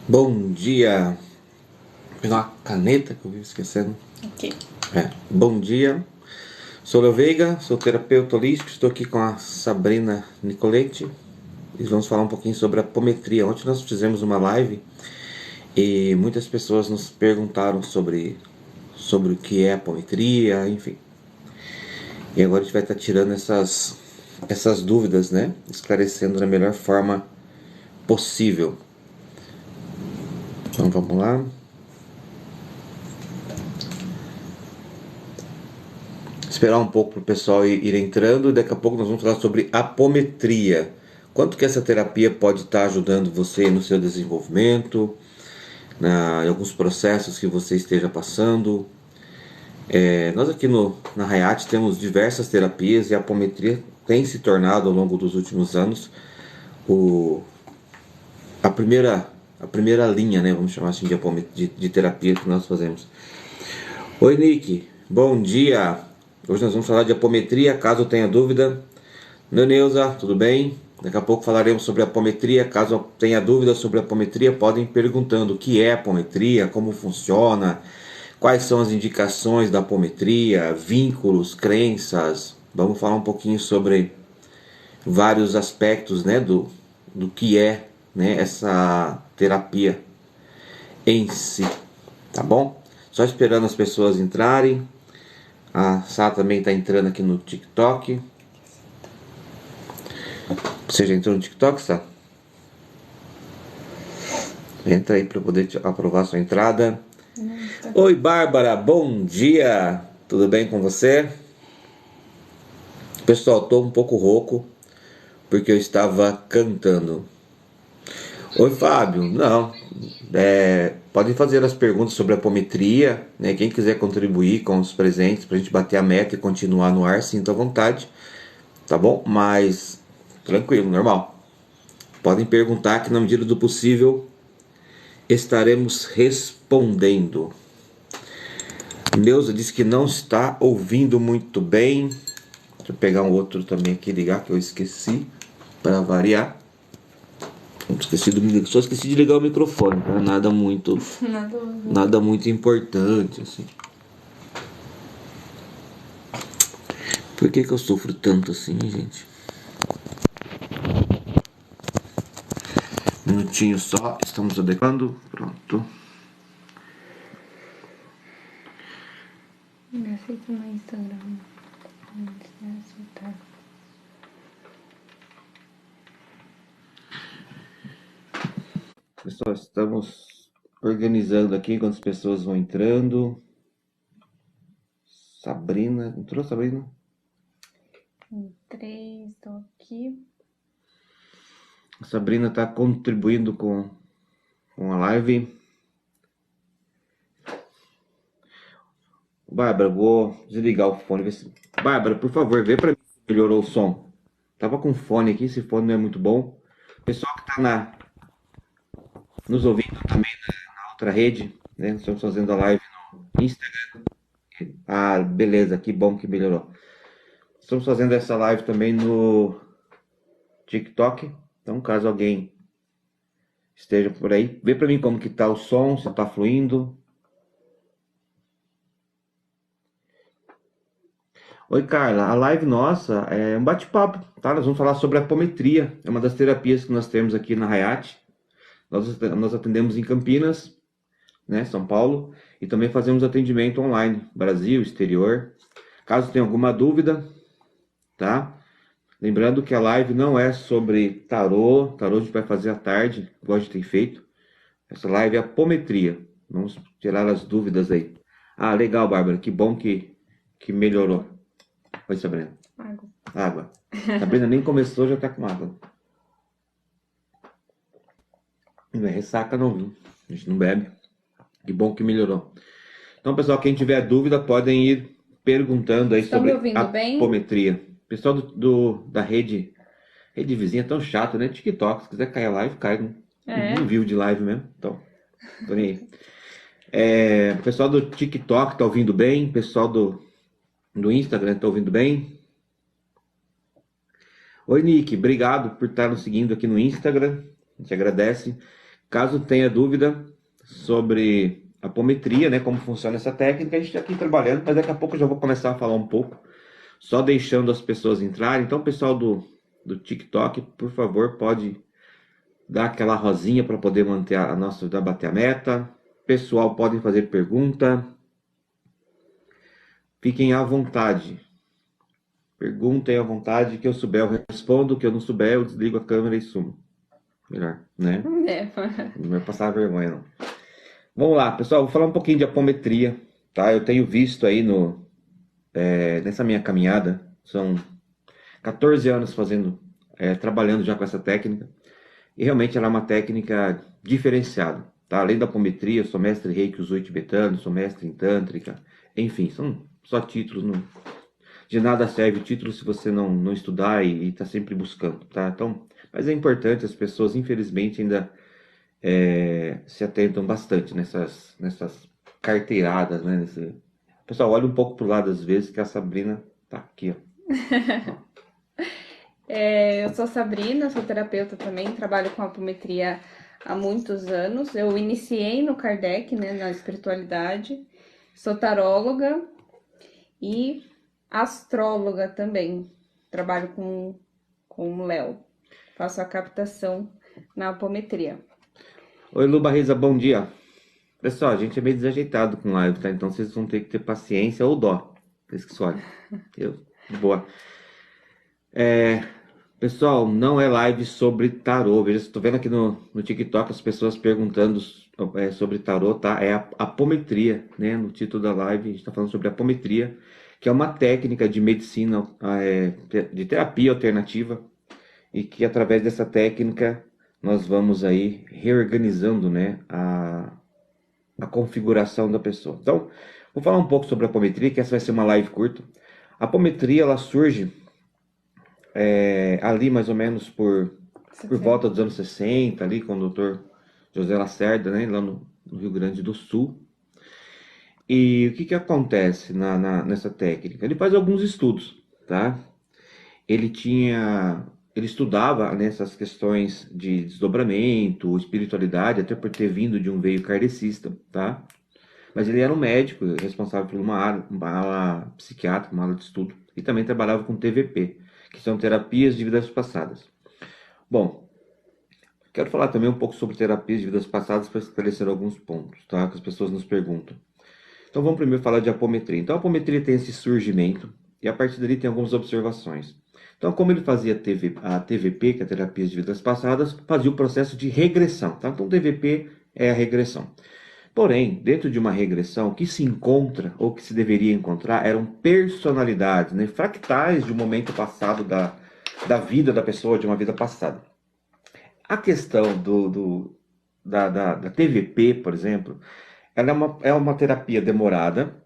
Bom dia. Vou pegar uma caneta que eu vi esquecendo. Ok. Bom dia. Sou Leo Veiga, sou terapeuta holístico. Estou aqui com a Sabrina Nicoletti e vamos falar um pouquinho sobre apometria. Ontem nós fizemos uma live e muitas pessoas nos perguntaram sobre o que é apometria, enfim. E agora a gente vai estar tirando essas dúvidas, né? Esclarecendo da melhor forma possível. Então vamos lá. Esperar um pouco para o pessoal ir entrando e daqui a pouco nós vamos falar sobre apometria. Quanto que essa terapia pode estar ajudando você no seu desenvolvimento, em alguns processos que você esteja passando. Nós aqui na Hayat temos diversas terapias e a apometria tem se tornado ao longo dos últimos anos o, a primeira linha, né, vamos chamar assim, de terapia que nós fazemos. Oi Nick, bom dia! Hoje nós vamos falar de apometria, caso tenha dúvida. Neuza, tudo bem? Daqui a pouco falaremos sobre apometria. Caso tenha dúvidas sobre apometria, podem ir perguntando o que é apometria, como funciona, quais são as indicações da apometria, vínculos, crenças. Vamos falar um pouquinho sobre vários aspectos, né, do que é, né, essa terapia em si, tá bom? Só esperando as pessoas entrarem. A Sá também está entrando aqui no TikTok. Você já entrou no TikTok, Sá? Entra aí para poder aprovar sua entrada. Oi, Bárbara, bom dia! Tudo bem com você? Pessoal, estou um pouco rouco porque eu estava cantando. Oi, Fábio. Não, podem fazer as perguntas sobre a apometria, né? Quem quiser contribuir com os presentes para a gente bater a meta e continuar no ar, sinta à vontade, tá bom? Mas tranquilo, normal. Podem perguntar que na medida do possível estaremos respondendo. Neuza disse que não está ouvindo muito bem. Deixa eu pegar um outro também aqui, ligar, que eu esqueci, para variar. Só esqueci de ligar o microfone, tá? Nada muito importante, assim. Por que eu sofro tanto assim, gente? Um minutinho só, estamos adequando. Pronto. Me aceita no Instagram. Pessoal, estamos organizando aqui enquanto as pessoas vão entrando. Sabrina, entrou Sabrina? Entrei, estou aqui. A Sabrina está contribuindo com a live. Bárbara, vou desligar o fone. Bárbara, por favor, vê para mim se melhorou o som. Tava com fone aqui, esse fone não é muito bom. Pessoal que está nos ouvindo também na outra rede, né? Nós estamos fazendo a live no Instagram. Ah, beleza, que bom que melhorou. Estamos fazendo essa live também no TikTok. Então, caso alguém esteja por aí, vê para mim como que tá o som, se tá fluindo. Oi, Carla. A live nossa é um bate-papo, tá? Nós vamos falar sobre apometria. É uma das terapias que nós temos aqui na Hayat. Nós atendemos em Campinas, né, São Paulo, e também fazemos atendimento online, Brasil, exterior. Caso tenha alguma dúvida, tá? Lembrando que a live não é sobre tarô. Tarô a gente vai fazer à tarde, igual a gente tem feito. Essa live é apometria. Vamos tirar as dúvidas aí. Ah, legal, Bárbara. Que bom que melhorou. Oi, Sabrina. Água. Sabrina nem começou, já tá com água. Não é ressaca não, viu? A gente não bebe. Que bom que melhorou. Então, pessoal, quem tiver dúvida, podem ir perguntando aí sobre apometria. Pessoal da rede vizinha é tão chato, né? TikTok, se quiser cair a live, cai. Não viu de live mesmo. Então, tô nem aí. Pessoal do TikTok tá ouvindo bem? Pessoal do Instagram tá ouvindo bem? Oi, Nick, obrigado por estar nos seguindo aqui no Instagram. A gente agradece. Caso tenha dúvida sobre apometria, né, como funciona essa técnica, a gente está aqui trabalhando, mas daqui a pouco eu já vou começar a falar um pouco, só deixando as pessoas entrarem. Então, pessoal do TikTok, por favor, pode dar aquela rosinha para poder manter a nossa, bater a meta. Pessoal, podem fazer pergunta. Fiquem à vontade. Perguntem à vontade, que eu souber eu respondo, que eu não souber eu desligo a câmera e sumo. Melhor, né? Não vai passar vergonha, não. Vamos lá, pessoal, vou falar um pouquinho de apometria, tá? Eu tenho visto aí nessa minha caminhada, são 14 anos trabalhando já com essa técnica, e realmente ela é uma técnica diferenciada, tá? Além da apometria, eu sou mestre em Reiki Usui tibetano, sou mestre em Tântrica, enfim, são só títulos, não, de nada serve título se você não estudar e tá sempre buscando, tá? Então, mas é importante, as pessoas infelizmente ainda se atentam bastante nessas carteiradas, né? Pessoal, olha um pouco pro lado às vezes que a Sabrina tá aqui, ó. Eu sou Sabrina, sou terapeuta também, trabalho com apometria há muitos anos. Eu iniciei no Kardec, né, na espiritualidade. Sou taróloga e astróloga também. Trabalho com o Léo. Faço a captação na apometria. Oi, Lu Barriza, bom dia. Pessoal, a gente é meio desajeitado com live, tá? Então vocês vão ter que ter paciência ou dó. Vocês que escolhem. Boa. Pessoal, não é live sobre tarô. Veja, estou vendo aqui no TikTok as pessoas perguntando sobre tarô, tá? É a apometria, né? No título da live, a gente está falando sobre apometria, que é uma técnica de medicina, de terapia alternativa, e que através dessa técnica nós vamos aí reorganizando, né, a configuração da pessoa. Então, vou falar um pouco sobre a apometria, que essa vai ser uma live curta. A apometria, ela surge ali mais ou menos por volta dos anos 60, ali com o doutor José Lacerda, né, lá no Rio Grande do Sul. E o que acontece nessa técnica? Ele faz alguns estudos, tá? Ele estudava nessas questões de desdobramento, espiritualidade, até por ter vindo de um veio kardecista, tá? Mas ele era um médico responsável por uma ala psiquiátrica, uma ala de estudo, e também trabalhava com TVP, que são terapias de vidas passadas. Bom, quero falar também um pouco sobre terapias de vidas passadas para esclarecer alguns pontos, tá? Que as pessoas nos perguntam. Então vamos primeiro falar de apometria. Então a apometria tem esse surgimento, e a partir dali tem algumas observações. Então, como ele fazia a TVP, que é a terapia de vidas passadas, fazia o processo de regressão, tá? Então, TVP é a regressão. Porém, dentro de uma regressão, o que se encontra, ou que se deveria encontrar, eram personalidades, né? Fractais de um momento passado da vida da pessoa, de uma vida passada. A questão da TVP, por exemplo, ela é uma terapia demorada,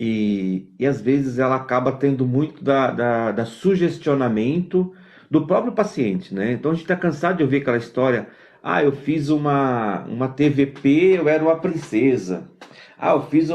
e às vezes ela acaba tendo muito da sugestionamento do próprio paciente, né? Então a gente está cansado de ouvir aquela história: ah, eu fiz uma TVP, eu era uma princesa. Ah, eu fiz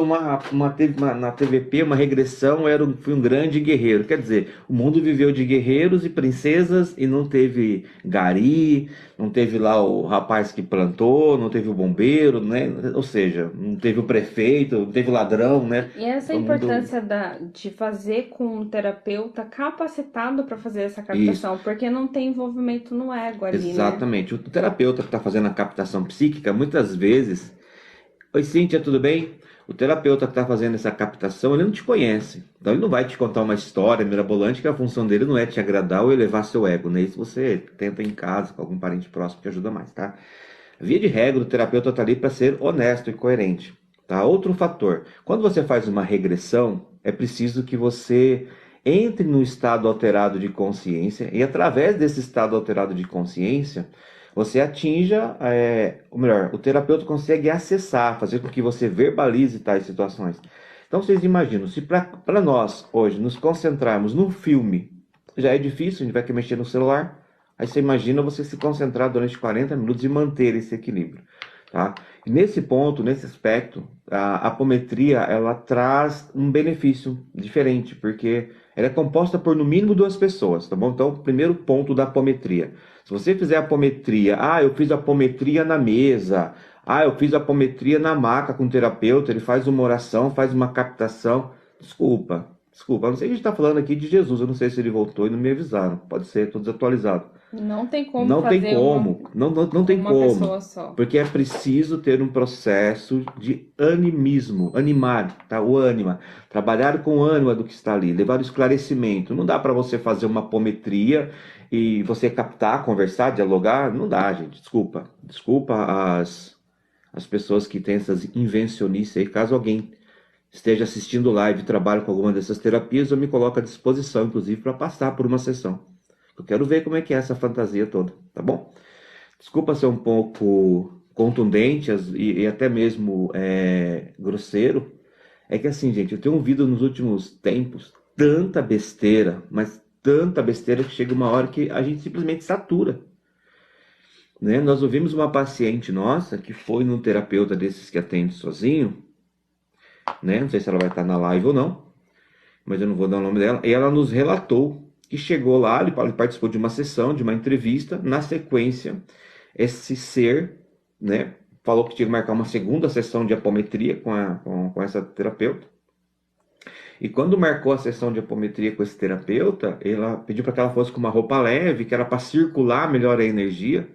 na TVP uma regressão, fui um grande guerreiro. Quer dizer, o mundo viveu de guerreiros e princesas e não teve gari, não teve lá o rapaz que plantou, não teve o bombeiro, né? Ou seja, não teve o prefeito, não teve o ladrão, né? E essa é a importância de fazer com um terapeuta capacitado para fazer essa captação, porque não tem envolvimento no ego ali, exatamente. Né? O terapeuta que está fazendo a captação psíquica, muitas vezes... Oi, Cíntia, tudo bem? O terapeuta que está fazendo essa captação, ele não te conhece. Então ele não vai te contar uma história mirabolante, que a função dele não é te agradar ou elevar seu ego, né? Isso você tenta em casa, com algum parente próximo que ajuda mais, tá? Via de regra, o terapeuta está ali para ser honesto e coerente, tá? Outro fator, quando você faz uma regressão, é preciso que você entre no estado alterado de consciência, e através desse estado alterado de consciência, você atinja, ou melhor, o terapeuta consegue acessar, fazer com que você verbalize tais situações. Então vocês imaginam, se para nós hoje nos concentrarmos num filme, já é difícil, a gente vai ter que mexer no celular, aí você imagina você se concentrar durante 40 minutos e manter esse equilíbrio. Tá? E nesse ponto, nesse aspecto, a apometria ela traz um benefício diferente, porque Ela é composta por no mínimo 2 pessoas, tá bom? Então, primeiro ponto da apometria. Se você fizer a apometria, eu fiz a apometria na mesa, eu fiz a apometria na maca com o terapeuta, ele faz uma oração, faz uma captação. Desculpa, desculpa. Eu não sei se a gente está falando aqui de Jesus, eu não sei se ele voltou e não me avisaram. Pode ser, estou desatualizado. Não tem como Não tem fazer como, não tem uma como, pessoa só. porque é preciso ter um processo de animismo, animar, tá? O ânima, trabalhar com o ânima do que está ali, levar o esclarecimento. Não dá para você fazer uma apometria e você captar, conversar, dialogar, não dá, gente, desculpa as pessoas que têm essas invencionices aí, caso alguém esteja assistindo live e trabalhe com alguma dessas terapias, eu me coloco à disposição, inclusive, para passar por uma sessão. Eu quero ver como é que é essa fantasia toda, tá bom? Desculpa ser um pouco contundente e até mesmo grosseiro. É que assim, gente, eu tenho ouvido nos últimos tempos tanta besteira, mas tanta besteira que chega uma hora que a gente simplesmente satura. Né? Nós ouvimos uma paciente nossa que foi num terapeuta desses que atende sozinho, né? Não sei se ela vai estar na live ou não, mas eu não vou dar o nome dela. E ela nos relatou que chegou lá, ele participou de uma sessão, de uma entrevista. Na sequência, esse ser, né, falou que tinha que marcar uma segunda sessão de apometria com essa terapeuta. E quando marcou a sessão de apometria com esse terapeuta, ela pediu para que ela fosse com uma roupa leve, que era para circular melhor a energia.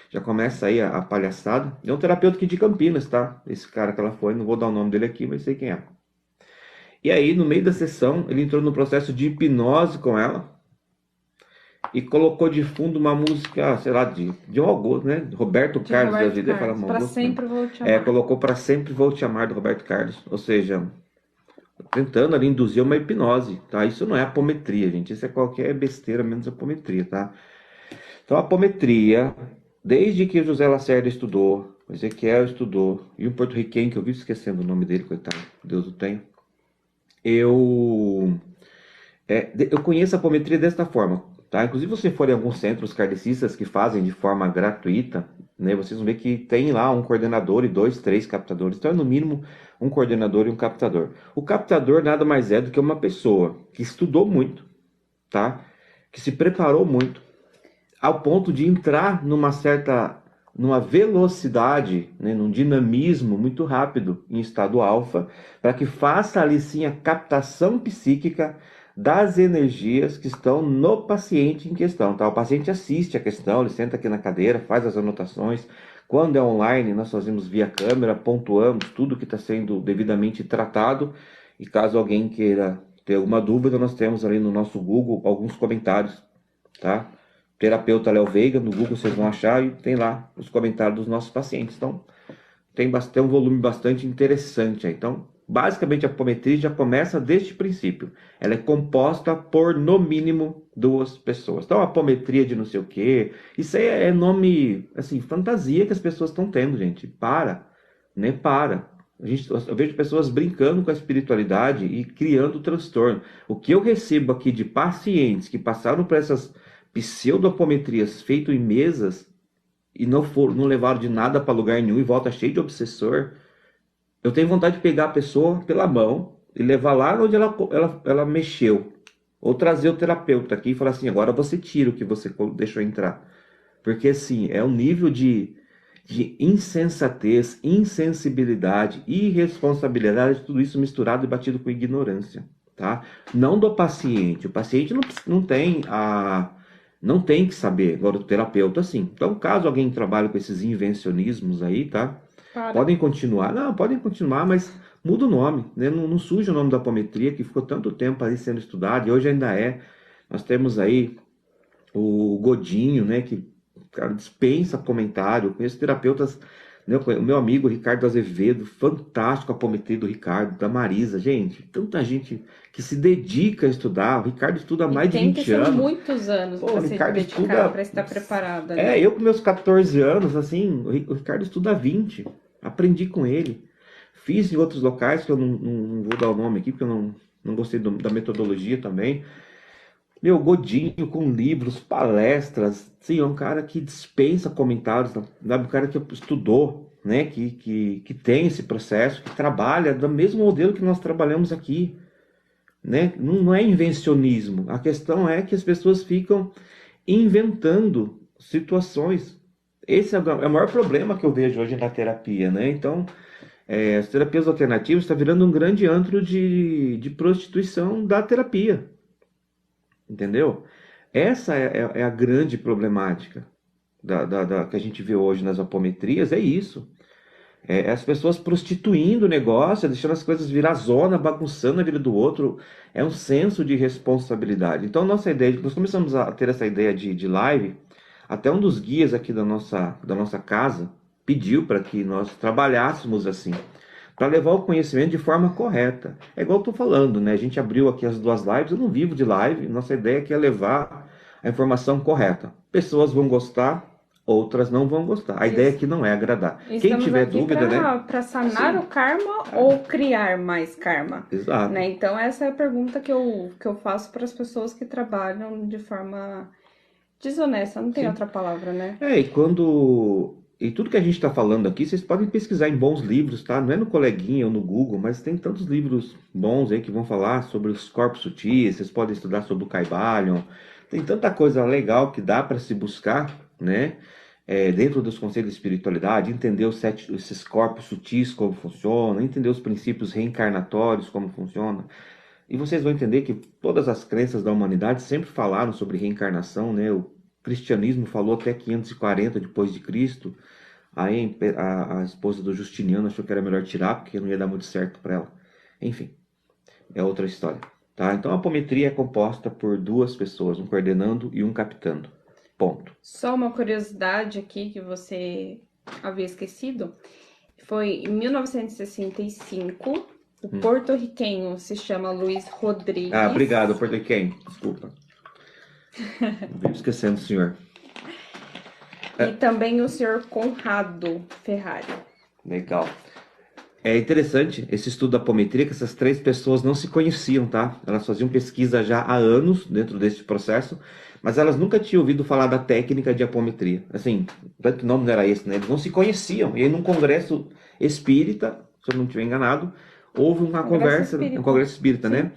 Já começa aí a palhaçada. É um terapeuta aqui de Campinas, tá? Esse cara que ela foi, não vou dar o nome dele aqui, mas sei quem é. E aí, no meio da sessão, ele entrou no processo de hipnose com ela e colocou de fundo uma música, sei lá, de algum, né? Roberto De Carlos da Roberto vida. Carlos. Pra sempre vou te amar. Colocou Pra Sempre Vou Te Amar do Roberto Carlos. Ou seja, tentando ali induzir uma hipnose, tá? Isso não é apometria, gente. Isso é qualquer besteira menos apometria, tá? Então, a apometria, desde que José Lacerda estudou, o Ezequiel estudou, e um porto-riquenho que eu vivo esquecendo o nome dele, coitado, Deus o tenha. Eu conheço a apometria desta forma, tá? Inclusive, se você for em alguns centros kardecistas que fazem de forma gratuita, né, vocês vão ver que tem lá um coordenador e 2, 3 captadores. Então, é no mínimo um coordenador e um captador. O captador nada mais é do que uma pessoa que estudou muito, tá? Que se preparou muito, ao ponto de entrar numa velocidade, né, num dinamismo muito rápido em estado alfa, para que faça ali sim a captação psíquica das energias que estão no paciente em questão, tá? O paciente assiste a questão, ele senta aqui na cadeira, faz as anotações. Quando é online, nós fazemos via câmera, pontuamos tudo que está sendo devidamente tratado. E caso alguém queira ter alguma dúvida, nós temos ali no nosso Google alguns comentários, tá? Terapeuta Léo Veiga, no Google vocês vão achar e tem lá os comentários dos nossos pacientes. Então, tem um volume bastante interessante aí. Então, basicamente a apometria já começa desde o princípio. Ela é composta por, no mínimo, 2 pessoas. Então, a apometria de não sei o quê, isso aí é nome, assim, fantasia que as pessoas estão tendo, gente. Né? Eu vejo pessoas brincando com a espiritualidade e criando transtorno. O que eu recebo aqui de pacientes que passaram por essas pseudoapometrias feitas em mesas e não levaram de nada para lugar nenhum e volta cheio de obsessor, eu tenho vontade de pegar a pessoa pela mão e levar lá onde ela mexeu. Ou trazer o terapeuta aqui e falar assim, agora você tira o que você deixou entrar. Porque assim, é um nível de insensatez, insensibilidade, irresponsabilidade, tudo isso misturado e batido com ignorância, tá? Não do paciente. O paciente não tem que saber, agora o terapeuta sim. Então, caso alguém trabalhe com esses invencionismos aí, tá? Podem continuar, mas muda o nome, né? Não suja o nome da apometria, que ficou tanto tempo ali sendo estudado, e hoje ainda é. Nós temos aí o Godinho, né, que, cara, dispensa comentário. Eu conheço terapeutas, né, o meu amigo Ricardo Azevedo, fantástico a apometria do Ricardo, da Marisa, gente, tanta gente que se dedica a estudar. O Ricardo estuda há mais de 20 anos. Tem muitos anos para se dedicar, para estar preparado. Né? Eu com meus 14 anos, assim, o Ricardo estuda há 20. Aprendi com ele. Fiz em outros locais, que eu não vou dar o nome aqui, porque eu não gostei da metodologia também. Meu, Godinho com livros, palestras, sim, é um cara que dispensa comentários, é um cara que estudou, né, que tem esse processo, que trabalha do mesmo modelo que nós trabalhamos aqui, né? Não é invencionismo. A questão é que as pessoas ficam inventando situações. Esse é o maior problema que eu vejo hoje na terapia, né? Então, as terapias alternativas está virando um grande antro de prostituição da terapia, entendeu? Essa é a grande problemática que a gente vê hoje nas apometrias, é isso. As pessoas prostituindo o negócio, deixando as coisas virar zona, bagunçando a vida do outro. É um senso de responsabilidade. Então, nós começamos a ter essa ideia de live. Até um dos guias aqui da nossa casa pediu para que nós trabalhássemos assim, para levar o conhecimento de forma correta. É igual eu estou falando, né? A gente abriu aqui as 2 lives, eu não vivo de live, nossa ideia aqui é levar a informação correta. Pessoas vão gostar, outras não vão gostar. A ideia aqui não é agradar. Quem tiver dúvida, né? Para sanar Sim. o karma ou criar mais karma? Exato. Né? Então, essa é a pergunta que eu faço para as pessoas que trabalham de forma desonesta, não tem Sim. outra palavra, né? E tudo que a gente está falando aqui, vocês podem pesquisar em bons livros, tá? Não é no Coleguinha ou no Google, mas tem tantos livros bons aí que vão falar sobre os corpos sutis, vocês podem estudar sobre o Kybalion. Tem tanta coisa legal que dá para se buscar, né? Dentro dos conceitos de espiritualidade, entender esses corpos sutis como funcionam, entender os princípios reencarnatórios como funcionam. E vocês vão entender que todas as crenças da humanidade sempre falaram sobre reencarnação, né? O cristianismo falou até 540 depois de Cristo. Aí a esposa do Justiniano achou que era melhor tirar porque não ia dar muito certo para ela. Enfim, é outra história, tá? Então a apometria é composta por 2 pessoas, um coordenando e um captando. Ponto. Só uma curiosidade aqui que você havia esquecido. Foi em 1965, o porto-riquenho se chama Luiz Rodrigues. Ah, obrigado, porto-riquenho. Desculpa. Vivo esquecendo o senhor. E também o senhor Conrado Ferrari. Legal. É interessante esse estudo da apometria, que essas 3 pessoas não se conheciam, tá? Elas faziam pesquisa já há anos dentro desse processo, mas elas nunca tinham ouvido falar da técnica de apometria. Assim, tanto que o nome não era esse, né? Eles não se conheciam. E aí, num congresso espírita, se eu não estiver enganado, houve uma conversa, um congresso espírita, né?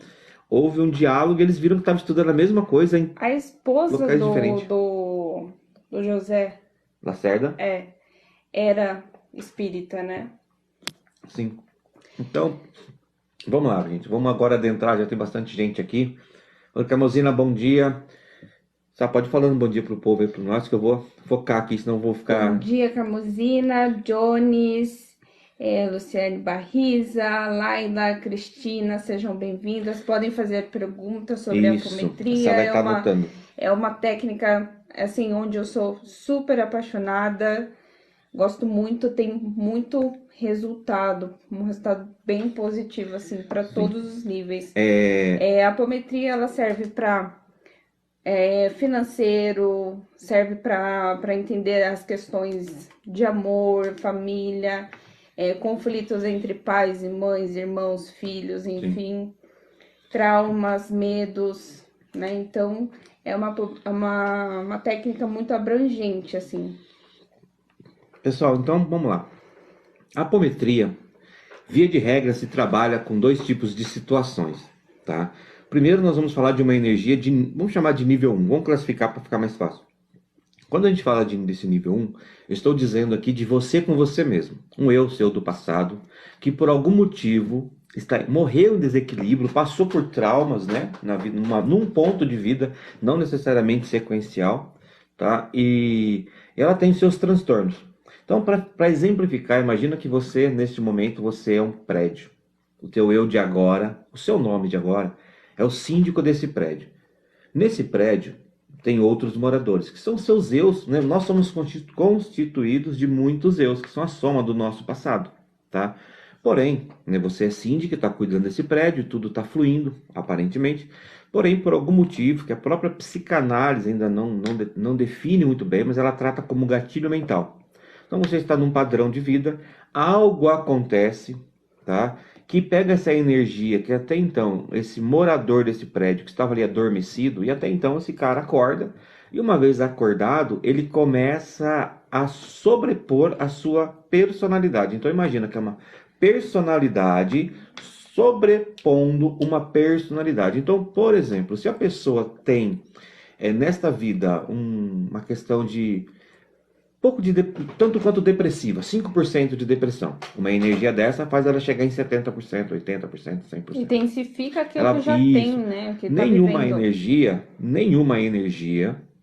Houve um diálogo e eles viram que estavam estudando a mesma coisa em A esposa locais diferentes. do José Lacerda? era espírita, né? Sim. Então, vamos lá, gente. Vamos agora adentrar, já tem bastante gente aqui. Oi, Camosina, bom dia. Só pode falando bom dia pro povo aí, pro nós, que eu vou focar aqui, senão eu vou ficar... Bom dia, Camosina, Jones, Luciane Barriza, Laila, Cristina, sejam bem-vindas. Podem fazer perguntas sobre a apometria. Essa vai anotando. É uma técnica, assim, onde eu sou super apaixonada. Gosto muito, tem muito resultado, um resultado bem positivo, assim, para todos os níveis. A apometria, ela serve para financeiro, serve para entender as questões de amor, família, conflitos entre pais e mães, irmãos, filhos, enfim, traumas, medos, né? Então, é uma técnica muito abrangente, assim. Pessoal, então vamos lá. A apometria, via de regra, se trabalha com 2 tipos de situações, tá? Primeiro nós vamos falar de uma energia vamos chamar de nível 1, vamos classificar para ficar mais fácil. Quando a gente fala desse nível 1, eu estou dizendo aqui de você com você mesmo. Um eu seu do passado, que por algum motivo morreu em desequilíbrio, passou por traumas, né? Num ponto de vida, não necessariamente sequencial, tá? E ela tem seus transtornos. Então, para exemplificar, imagina que você, neste momento, você é um prédio. O teu eu de agora, o seu nome de agora, é o síndico desse prédio. Nesse prédio, tem outros moradores, que são seus eus, né? Nós somos constituídos de muitos eus, que são a soma do nosso passado, tá? Porém, né, você é síndico, está cuidando desse prédio, tudo está fluindo, aparentemente. Porém, por algum motivo, que a própria psicanálise ainda não define muito bem, mas ela trata como gatilho mental. Então você está num padrão de vida, algo acontece, tá? Que pega essa energia que até então, esse morador desse prédio que estava ali adormecido, e até então esse cara acorda, e uma vez acordado, ele começa a sobrepor a sua personalidade. Então imagina que é uma personalidade sobrepondo uma personalidade. Então, por exemplo, se a pessoa tem nesta vida uma questão de pouco tanto quanto depressiva, 5% de depressão. Uma energia dessa faz ela chegar em 70%, 80%, 100%. Intensifica aquilo que Ela, já tem, isso. né? O que tá vivendo.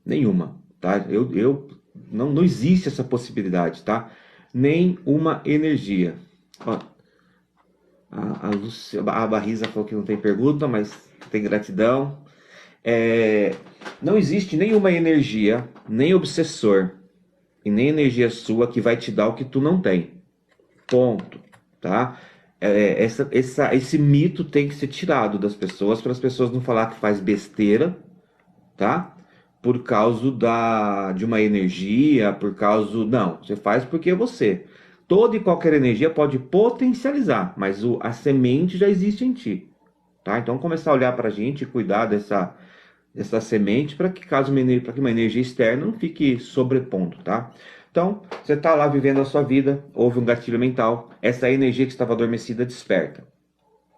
Nenhuma, tá? Não existe essa possibilidade, tá? Nenhuma energia. Ó, a Barrisa falou que não tem pergunta, mas tem gratidão. Não existe nenhuma energia, nem obsessor, e nem energia sua que vai te dar o que tu não tem. Ponto. Tá? Esse mito tem que ser tirado das pessoas, para as pessoas não falar que faz besteira, tá? Por causa de uma energia, por causa... Não, você faz porque é você. Toda e qualquer energia pode potencializar, mas a semente já existe em ti. Tá? Então começar a olhar para a gente e cuidar dessa semente para que uma energia externa não fique sobrepondo, tá? Então, você está lá vivendo a sua vida, houve um gatilho mental, essa energia que estava adormecida desperta.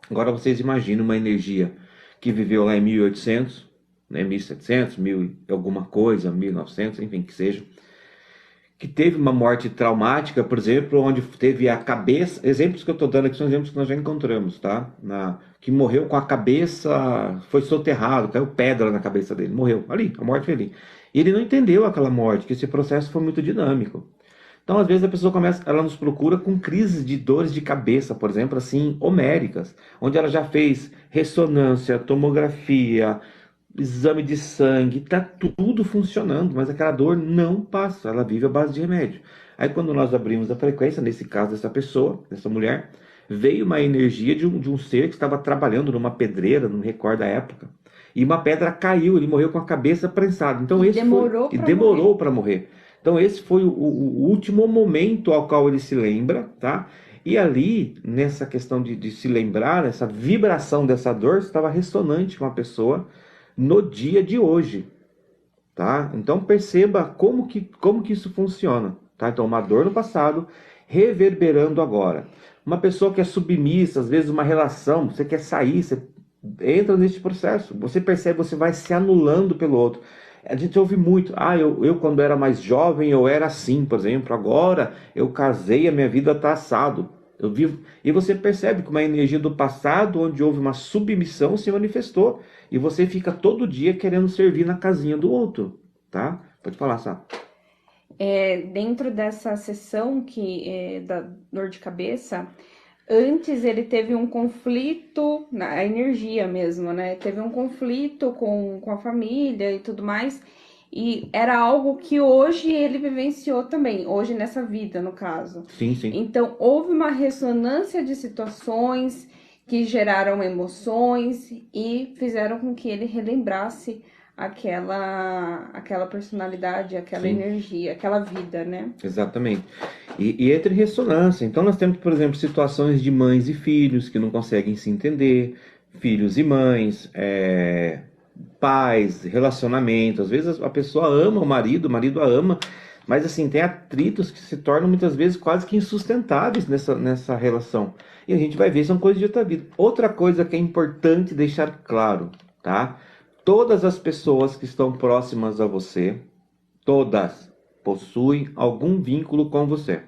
Agora vocês imaginam uma energia que viveu lá em 1800, né, 1700, 1000 e alguma coisa, 1900, enfim, que seja, que teve uma morte traumática, por exemplo, onde teve a cabeça... Exemplos que eu estou dando aqui são exemplos que nós já encontramos, tá? Que morreu com a cabeça, foi soterrado, caiu pedra na cabeça dele, morreu ali, a morte foi ali. E ele não entendeu aquela morte, que esse processo foi muito dinâmico. Então, às vezes, a pessoa ela nos procura com crises de dores de cabeça, por exemplo, assim, homéricas, onde ela já fez ressonância, tomografia, exame de sangue, tá tudo funcionando, mas aquela dor não passa, ela vive à base de remédio. Aí quando nós abrimos a frequência, nesse caso dessa pessoa, dessa mulher, veio uma energia de um ser que estava trabalhando numa pedreira, não me recordo a época, e uma pedra caiu, ele morreu com a cabeça prensada. Então E esse foi, demorou e para demorou morrer. para morrer. Então esse foi o último momento ao qual ele se lembra, tá? E ali, nessa questão de se lembrar, essa vibração dessa dor estava ressonante com a pessoa no dia de hoje, tá? Então perceba como que isso funciona, tá? Então uma dor no passado reverberando agora. Uma pessoa que é submissa, às vezes uma relação, você quer sair, você entra nesse processo, você percebe, você vai se anulando pelo outro. A gente ouve muito, eu quando era mais jovem eu era assim, por exemplo, agora eu casei, a minha vida tá assado. Eu vivo, e você percebe que uma energia do passado, onde houve uma submissão, se manifestou. E você fica todo dia querendo servir na casinha do outro, tá? Pode falar, Sá. Dentro dessa sessão da dor de cabeça, antes ele teve um conflito, a energia mesmo, né? Teve um conflito com a família e tudo mais. E era algo que hoje ele vivenciou também, hoje nessa vida, no caso. Sim, sim. Então, houve uma ressonância de situações que geraram emoções e fizeram com que ele relembrasse aquela personalidade, aquela Sim, energia, aquela vida, né? exatamente. E entra em ressonância. Então nós temos, por exemplo, situações de mães e filhos que não conseguem se entender, filhos e mães, pais, relacionamento. Às vezes a pessoa ama o marido a ama, mas assim, tem atritos que se tornam muitas vezes quase que insustentáveis nessa relação. E a gente vai ver, são coisas de outra vida. Outra coisa que é importante deixar claro, tá? Todas as pessoas que estão próximas a você, todas, possuem algum vínculo com você,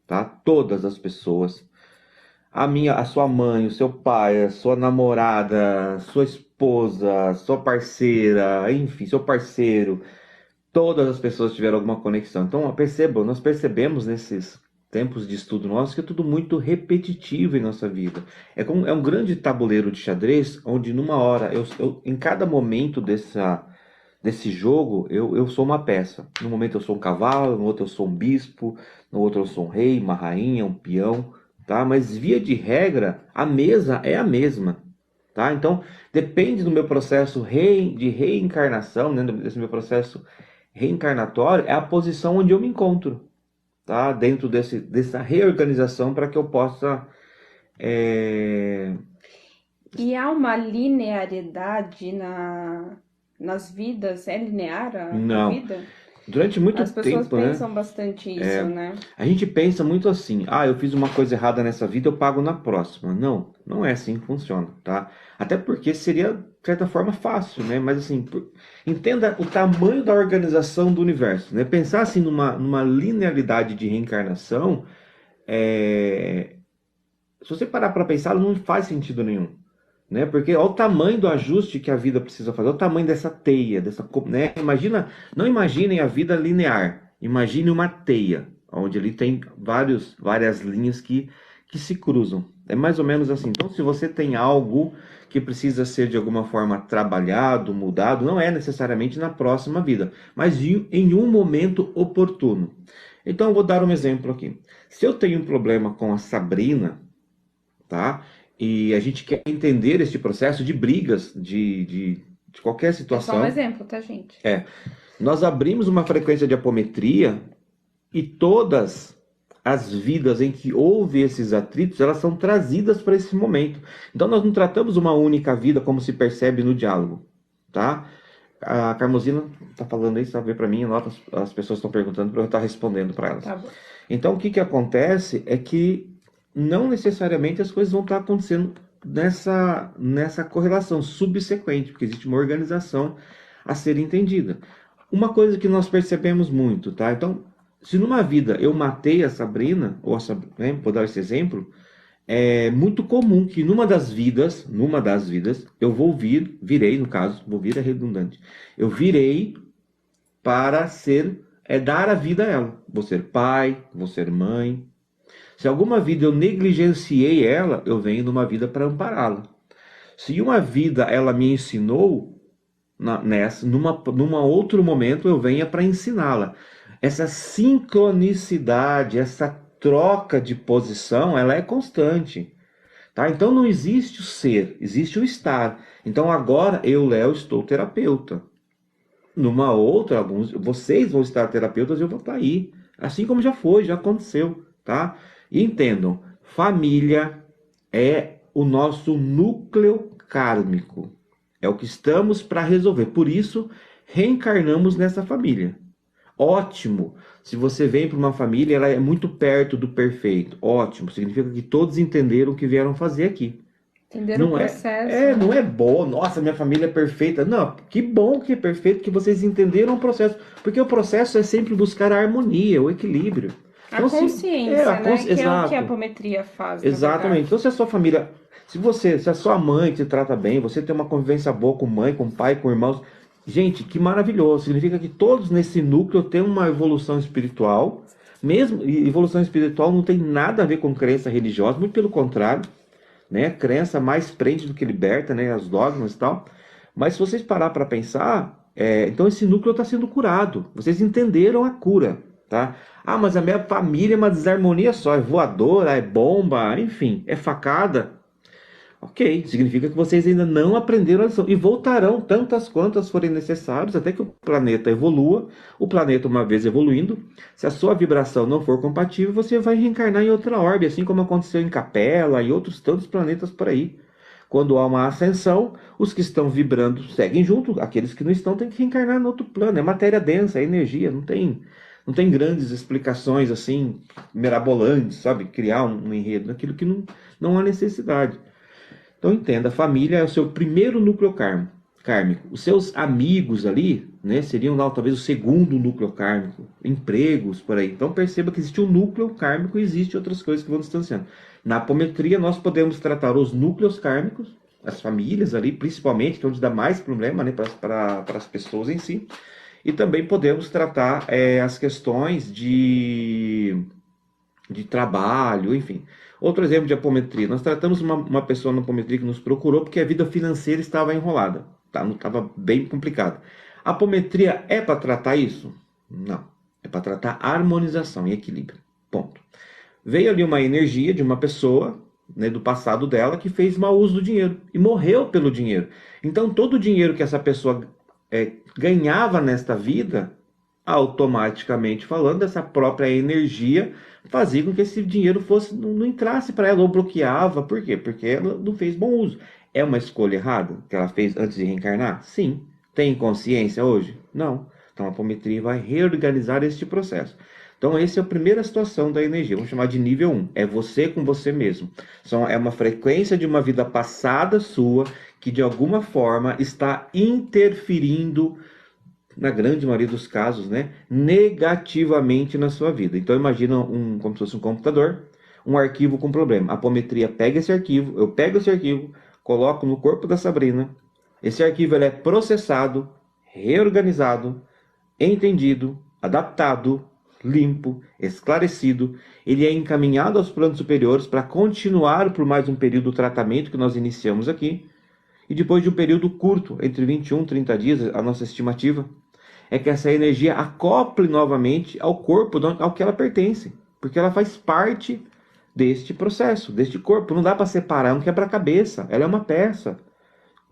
tá? Todas as pessoas. A sua mãe, o seu pai, a sua namorada, sua esposa, sua parceira, enfim, seu parceiro, todas as pessoas tiveram alguma conexão. Então, percebam, nós percebemos nesses tempos de estudo nossos que é tudo muito repetitivo em nossa vida. É um grande tabuleiro de xadrez, onde numa hora, em cada momento desse jogo, eu sou uma peça. No momento eu sou um cavalo, no outro eu sou um bispo, no outro eu sou um rei, uma rainha, um peão, tá? Mas via de regra, a mesa é a mesma, tá? Então, depende do meu processo de reencarnação, né? Desse meu processo reencarnatório, é a posição onde eu me encontro, tá? Dentro dessa reorganização para que eu possa... E há uma linearidade nas vidas? É linear a Não. vida? Durante muito As pessoas tempo, né? pensam bastante isso, né? A gente pensa muito assim, ah, eu fiz uma coisa errada nessa vida, eu pago na próxima. Não, não é assim que funciona, tá? Até porque seria, de certa forma, fácil, né? Mas assim, entenda o tamanho da organização do universo, né? Pensar assim numa linearidade de reencarnação, é, se você parar para pensar, não faz sentido nenhum, né? Porque olha o tamanho do ajuste que a vida precisa fazer, olha o tamanho dessa teia, né? Imagina, não imaginem a vida linear, imagine uma teia, onde ali tem várias linhas que se cruzam. É mais ou menos assim. Então, se você tem algo que precisa ser de alguma forma trabalhado, mudado, não é necessariamente na próxima vida, mas em um momento oportuno. Então, eu vou dar um exemplo aqui. Se eu tenho um problema com a Sabrina, tá? E a gente quer entender este processo de brigas, de qualquer É só um situação. exemplo, tá, gente? Nós abrimos uma frequência de apometria e todas as vidas em que houve esses atritos, elas são trazidas para esse momento. Então nós não tratamos uma única vida como se percebe no diálogo, tá? A Carmosina está falando aí, sabe para mim, anota, as pessoas estão perguntando para eu estar respondendo para elas. Tá bom. Então, o que acontece é que não necessariamente as coisas vão estar acontecendo nessa correlação subsequente, porque existe uma organização a ser entendida. Uma coisa que nós percebemos muito, tá? Então, se numa vida eu matei a Sabrina, ou né, vou dar esse exemplo, é muito comum que numa das vidas, eu virei no caso, vou vir é redundante, eu virei para dar a vida a ela. Vou ser pai, vou ser mãe. Se alguma vida eu negligenciei ela, eu venho numa vida para ampará-la. Se uma vida ela me ensinou, numa outro momento eu venha para ensiná-la. Essa sincronicidade, essa troca de posição, ela é constante. Tá? Então não existe o ser, existe o estar. Então agora eu, Léo, estou terapeuta. Numa outra, vocês vão estar terapeutas e eu vou estar aí. Assim como já foi, já aconteceu, tá? E entendam, família é o nosso núcleo kármico. É o que estamos para resolver. Por isso, reencarnamos nessa família. Ótimo. Se você vem para uma família, ela é muito perto do perfeito. Ótimo. Significa que todos entenderam o que vieram fazer aqui. Entenderam o Não processo, não né? é bom, nossa, minha família é perfeita. Não, que bom que é perfeito, que vocês entenderam o processo. Porque o processo é sempre buscar a harmonia, o equilíbrio. A Então, consciência, né? Que é o que a exato, apometria faz, na exatamente. verdade. Então, se a sua família, se a sua mãe te trata bem, você tem uma convivência boa com mãe, com pai, com irmãos, gente, que maravilhoso. Significa que todos nesse núcleo têm uma evolução espiritual. Mesmo, e evolução espiritual não tem nada a ver com crença religiosa, muito pelo contrário, né? Crença mais prende do que liberta, né? As dogmas e tal. Mas se vocês parar para pensar, então esse núcleo está sendo curado. Vocês entenderam a cura, tá? Ah, mas a minha família é uma desarmonia só, é voadora, é bomba, enfim, é facada. Ok, significa que vocês ainda não aprenderam a lição e voltarão tantas quantas forem necessárias até que o planeta evolua. O planeta, uma vez evoluindo, se a sua vibração não for compatível, você vai reencarnar em outra órbita, assim como aconteceu em Capela e outros tantos planetas por aí. Quando há uma ascensão, os que estão vibrando seguem junto, aqueles que não estão têm que reencarnar no outro plano. É matéria densa, é energia, não tem grandes explicações assim, mirabolantes, sabe? Criar um enredo, naquilo que não há necessidade. Então entenda, a família é o seu primeiro núcleo kármico. Os seus amigos ali, né, seriam lá, talvez o segundo núcleo kármico, empregos por aí. Então perceba que existe um núcleo kármico e existe outras coisas que vão distanciando. Na apometria nós podemos tratar os núcleos kármicos, as famílias ali, principalmente, que é onde dá mais problema, né, para as pessoas em si. E também podemos tratar as questões de trabalho, enfim. Outro exemplo de apometria. Nós tratamos uma pessoa na apometria que nos procurou porque a vida financeira estava enrolada, tá? Não estava bem complicada. A apometria é para tratar isso? Não. É para tratar harmonização e equilíbrio. Ponto. Veio ali uma energia de uma pessoa, né, do passado dela, que fez mau uso do dinheiro e morreu pelo dinheiro. Então todo o dinheiro que essa pessoa ganhava nesta vida, automaticamente falando, essa própria energia fazia com que esse dinheiro não entrasse para ela ou bloqueava. Por quê? Porque ela não fez bom uso. É uma escolha errada que ela fez antes de reencarnar? Sim. Tem consciência hoje? Não. Então a apometria vai reorganizar este processo. Então essa é a primeira situação da energia, vamos chamar de nível 1, é você com você mesmo. É uma frequência de uma vida passada sua que de alguma forma está interferindo, na grande maioria dos casos, né, negativamente na sua vida. Então imagina como se fosse um computador, um arquivo com problema. A apometria pega esse arquivo, eu pego esse arquivo, coloco no corpo da Sabrina, esse arquivo ele é processado, reorganizado, entendido, adaptado, limpo, esclarecido, ele é encaminhado aos planos superiores para continuar por mais um período do tratamento que nós iniciamos aqui, e depois de um período curto, entre 21 e 30 dias, a nossa estimativa, é que essa energia acople novamente ao corpo ao que ela pertence, porque ela faz parte deste processo, deste corpo, não dá para separar, é um quebra-cabeça, ela é uma peça,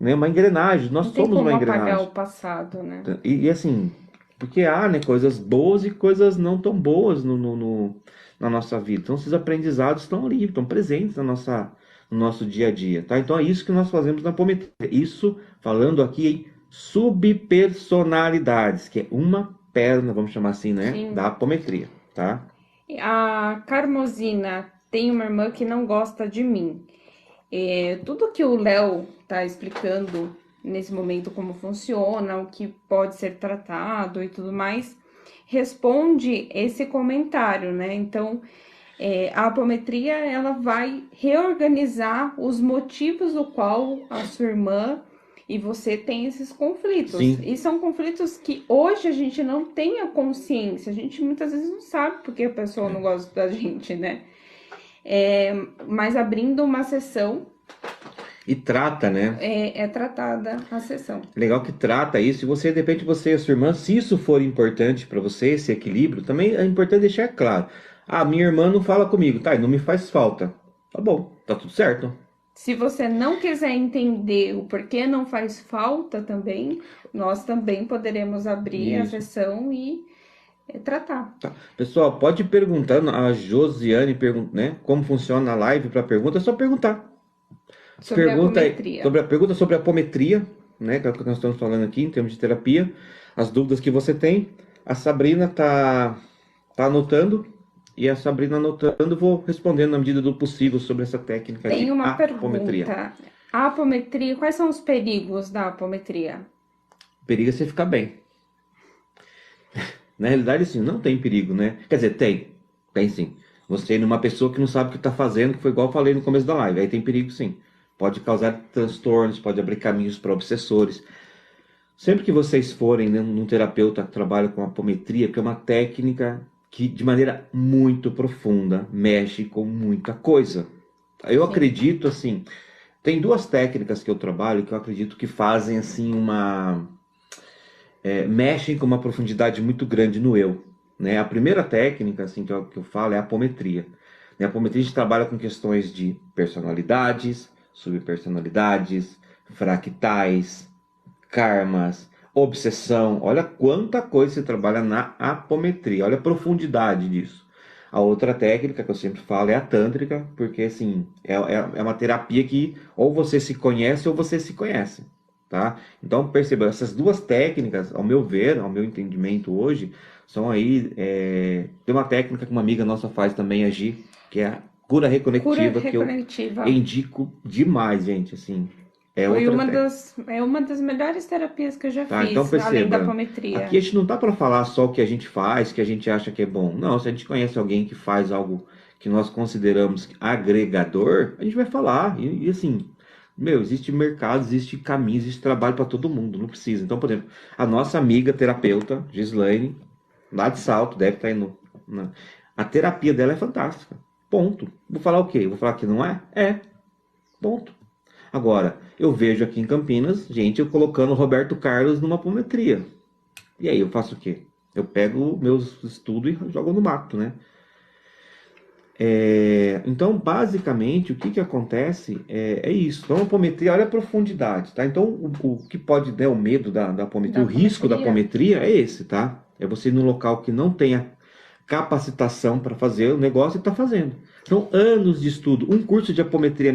né, uma engrenagem, nós Não tem somos como uma apagar engrenagem. o passado, né? E assim, porque há, né, coisas boas e coisas não tão boas na nossa vida. Então, esses aprendizados estão ali, estão presentes no nosso dia a dia, tá? Então, é isso que nós fazemos na apometria. Isso, falando aqui em subpersonalidades, que é uma perna, vamos chamar assim, né, Sim. da apometria, tá? A Carmosina tem uma irmã que não gosta de mim. Tudo que o Léo tá explicando nesse momento como funciona, o que pode ser tratado e tudo mais, responde esse comentário, né? Então, a apometria, ela vai reorganizar os motivos do qual a sua irmã e você tem esses conflitos. Sim. E são conflitos que hoje a gente não tem a consciência, a gente muitas vezes não sabe porque a pessoa não gosta da gente, né? Mas abrindo uma sessão, E trata, né? é tratada a sessão. Legal que trata isso, e você, de repente, você e a sua irmã, se isso for importante para você, esse equilíbrio, também é importante deixar claro. Ah, minha irmã não fala comigo, tá? E não me faz falta. Tá bom, tá tudo certo. Se você não quiser entender o porquê não faz falta também, nós também poderemos abrir a Isso. sessão e tratar. Tá. Pessoal, pode ir perguntando, a Josiane pergunta, né? Como funciona a live para pergunta, é só perguntar. Sobre a Pergunta apometria. pergunta sobre a apometria, né? Que é o que nós estamos falando aqui em termos de terapia. As dúvidas que você tem. A Sabrina tá anotando. E a Sabrina anotando, vou respondendo na medida do possível sobre essa técnica Tem de uma apometria. pergunta. A apometria, quais são os perigos da apometria? Perigo é você ficar bem. Na realidade, sim, não tem perigo, né? Quer dizer, tem sim. Você numa pessoa que não sabe o que está fazendo, que foi igual eu falei no começo da live, aí tem perigo sim. Pode causar transtornos, pode abrir caminhos para obsessores. Sempre que vocês forem, né, num terapeuta que trabalha com apometria, que é uma técnica que de maneira muito profunda mexe com muita coisa. Eu Sim. acredito assim, tem duas técnicas que eu trabalho que eu acredito que fazem assim mexem com uma profundidade muito grande no eu, né? A primeira técnica assim que eu falo é a apometria. Na apometria a gente trabalha com questões de personalidades, subpersonalidades, fractais, karmas, obsessão. Olha quanta coisa se trabalha na apometria, olha a profundidade disso. A outra técnica que eu sempre falo é a tântrica, porque assim, é uma terapia que ou você se conhece ou você se conhece, tá? Então perceba, essas duas técnicas, ao meu ver, ao meu entendimento hoje, são aí, tem uma técnica que uma amiga nossa faz também, a Gi, que é a cura reconectiva, que eu indico demais, gente, assim. Foi uma das melhores terapias que eu já fiz, então perceba, além da apometria. Aqui a gente não tá para falar só o que a gente faz, que a gente acha que é bom. Não, se a gente conhece alguém que faz algo que nós consideramos agregador, a gente vai falar. E assim, existe mercado, existe caminho, existe trabalho para todo mundo, não precisa. Então, por exemplo, a nossa amiga terapeuta, Gislaine, lá de Salto, deve estar aí a terapia dela é fantástica. Ponto. Vou falar o quê? Vou falar que não é? É. Ponto. Agora, eu vejo aqui em Campinas, gente, eu colocando o Roberto Carlos numa apometria. E aí, eu faço o quê? Eu pego meus estudos e jogo no mato, né? Então, basicamente, o que acontece é isso. Então, a apometria, olha a profundidade, tá? Então, o que pode dar o medo da apometria, o risco da apometria é esse, tá? É você ir num local que não tenha capacitação para fazer o negócio e tá fazendo. Então, anos de estudo. Um curso de apometria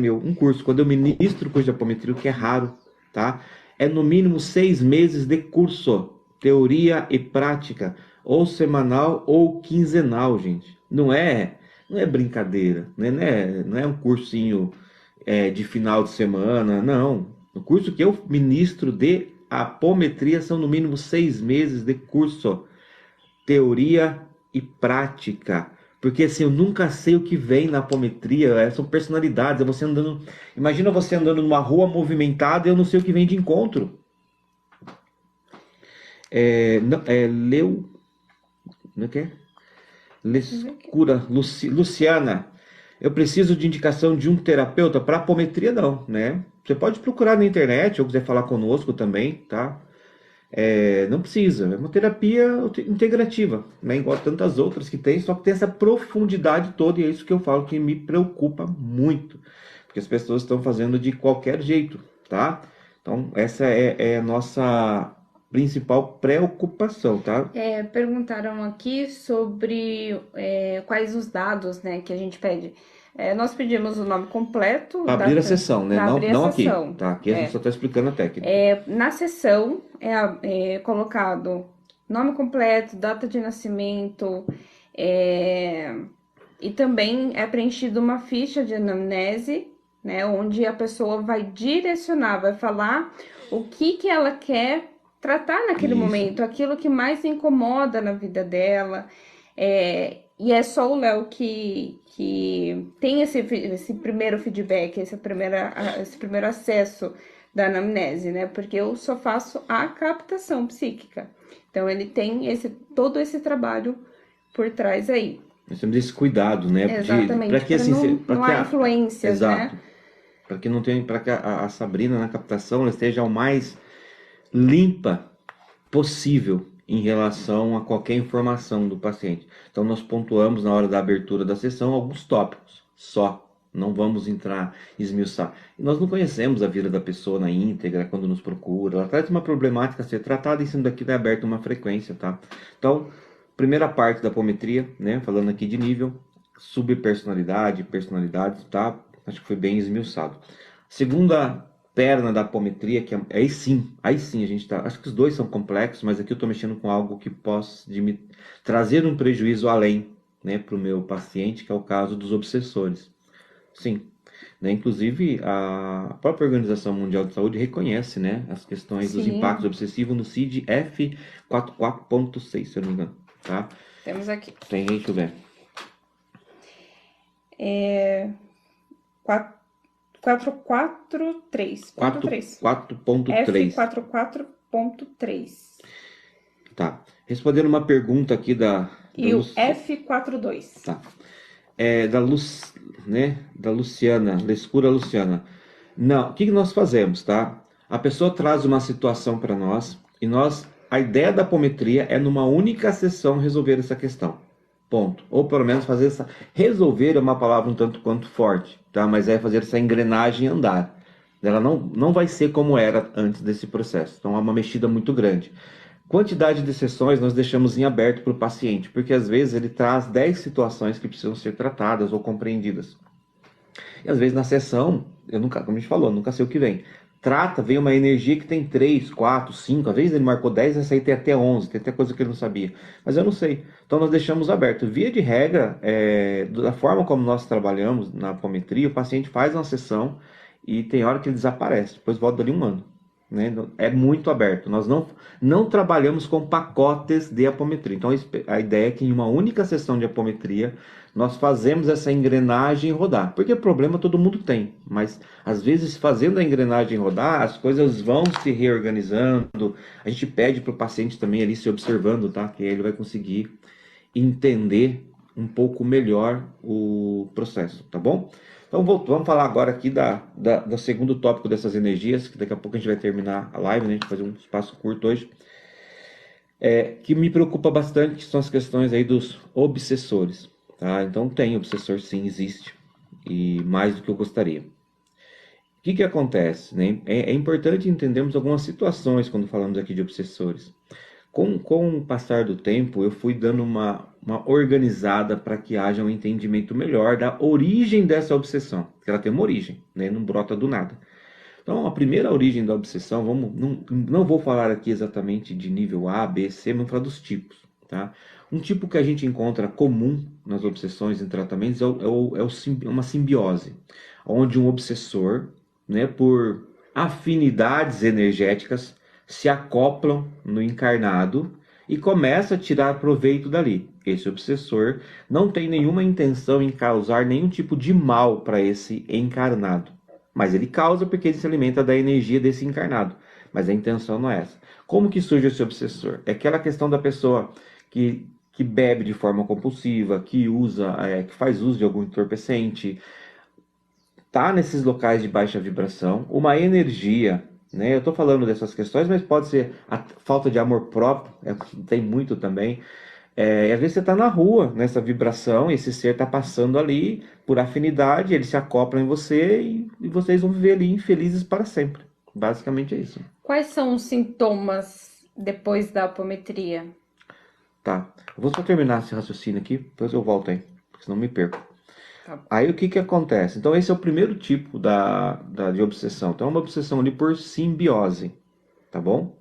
quando eu ministro o curso de apometria, o que é raro, tá? É no mínimo 6 meses de curso. teoria e prática, ou semanal ou quinzenal, gente. Não é brincadeira, não é um cursinho de final de semana, não. O curso que eu ministro de apometria são no mínimo 6 meses de curso, teoria e prática. Porque assim, eu nunca sei o que vem na apometria, são personalidades, é você andando. Imagina você andando numa rua movimentada e eu não sei o que vem de encontro. Leu. Como é que é? Lescura, Luciana. Eu preciso de indicação de um terapeuta para apometria, não, né? Você pode procurar na internet ou quiser falar conosco também, tá? Não precisa, é uma terapia integrativa, né? Igual tantas outras que tem, só que tem essa profundidade toda e é isso que eu falo que me preocupa muito, porque as pessoas estão fazendo de qualquer jeito, tá? Então essa é a nossa principal preocupação, tá? Perguntaram aqui sobre quais os dados, né, que a gente pede. Nós pedimos o nome completo Para abrir a sessão, né? para Não, abrir a não aqui, sessão. tá? Aqui a gente só está explicando a técnica. Na sessão é colocado nome completo, data de nascimento, e também é preenchido uma ficha de anamnese, né, onde a pessoa vai direcionar, vai falar o que ela quer tratar naquele Isso. momento, aquilo que mais incomoda na vida dela. E é só o Léo que tem esse primeiro feedback, esse primeiro acesso da anamnese, né? Porque eu só faço a captação psíquica. Então, ele tem todo esse trabalho por trás aí. Nós temos esse cuidado, né? Exatamente, Para que assim, não há influências, exato. né? Para que não tenha, para que a Sabrina na captação ela esteja o mais limpa possível em relação a qualquer informação do paciente. Então nós pontuamos na hora da abertura da sessão alguns tópicos, só. Não vamos entrar, esmiuçar. E nós não conhecemos a vida da pessoa na íntegra, quando nos procura. Ela traz uma problemática a ser tratada e isso daqui é aberto uma frequência, tá? Então, primeira parte da apometria, né? Falando aqui de nível, subpersonalidade, personalidade, tá? Acho que foi bem esmiuçado. Segunda perna da apometria, que aí sim a gente tá. Acho que os dois são complexos, mas aqui eu estou mexendo com algo que possa me trazer um prejuízo além, né, para o meu paciente, que é o caso dos obsessores. Sim, né? Inclusive a própria Organização Mundial de Saúde reconhece, né, as questões dos Sim. impactos obsessivos no CID F44.6, se eu não me engano, tá? Temos aqui. Tem, deixa eu ver. 443. 4.3. F44.3. Tá. Respondendo uma pergunta aqui E o F42. Tá. Da Luciana, Lescura Luciana. Não, o que nós fazemos, tá? A pessoa traz uma situação para nós e a ideia da apometria é numa única sessão resolver essa questão. Ponto. Ou pelo menos resolver é uma palavra um tanto quanto forte, tá? Mas é fazer essa engrenagem andar. Ela não vai ser como era antes desse processo. Então é uma mexida muito grande. Quantidade de sessões nós deixamos em aberto para o paciente, porque às vezes ele traz 10 situações que precisam ser tratadas ou compreendidas. E às vezes na sessão, como a gente falou, nunca sei o que vem. Vem uma energia que tem 3, 4, 5, às vezes ele marcou 10, essa aí tem até 11, tem até coisa que ele não sabia. Mas eu não sei. Então nós deixamos aberto. Via de regra, da forma como nós trabalhamos na apometria, o paciente faz uma sessão e tem hora que ele desaparece, depois volta dali um ano. Né? É muito aberto. Nós não trabalhamos com pacotes de apometria. Então a ideia é que em uma única sessão de apometria nós fazemos essa engrenagem rodar. Porque problema todo mundo tem, mas às vezes fazendo a engrenagem rodar, as coisas vão se reorganizando. A gente pede para o paciente também ali se observando, tá? Que ele vai conseguir entender um pouco melhor o processo, tá bom? Então vamos falar agora aqui do segundo tópico dessas energias, que daqui a pouco a gente vai terminar a live, né? A gente vai fazer um espaço curto hoje. Que me preocupa bastante, que são as questões aí dos obsessores, tá? Então tem obsessor, sim, existe, e mais do que eu gostaria. O que acontece, né? É importante entendermos algumas situações quando falamos aqui de obsessores. Com o passar do tempo, eu fui dando uma organizada para que haja um entendimento melhor da origem dessa obsessão. Porque ela tem uma origem, né? Não brota do nada. Então, a primeira origem da obsessão, não vou falar aqui exatamente de nível A, B, C, mas vou falar dos tipos, tá? Um tipo que a gente encontra comum nas obsessões em tratamentos uma simbiose, onde um obsessor, né, por afinidades energéticas, se acoplam no encarnado e começa a tirar proveito dali. Esse obsessor não tem nenhuma intenção em causar nenhum tipo de mal para esse encarnado. Mas ele causa porque ele se alimenta da energia desse encarnado. Mas a intenção não é essa. Como que surge esse obsessor? É aquela questão da pessoa que bebe de forma compulsiva, que faz uso de algum entorpecente, tá nesses locais de baixa vibração, uma energia, né? Eu estou falando dessas questões, mas pode ser a falta de amor próprio, tem muito também. E às vezes você está na rua, nessa vibração, e esse ser está passando ali por afinidade, ele se acopla em você e vocês vão viver ali infelizes para sempre. Basicamente é isso. Quais são os sintomas depois da apometria? Tá. Eu vou só terminar esse raciocínio aqui, depois eu volto aí, porque senão me perco. Tá. Aí o que que acontece? Então esse é o primeiro tipo de obsessão. Então é uma obsessão ali por simbiose, tá bom?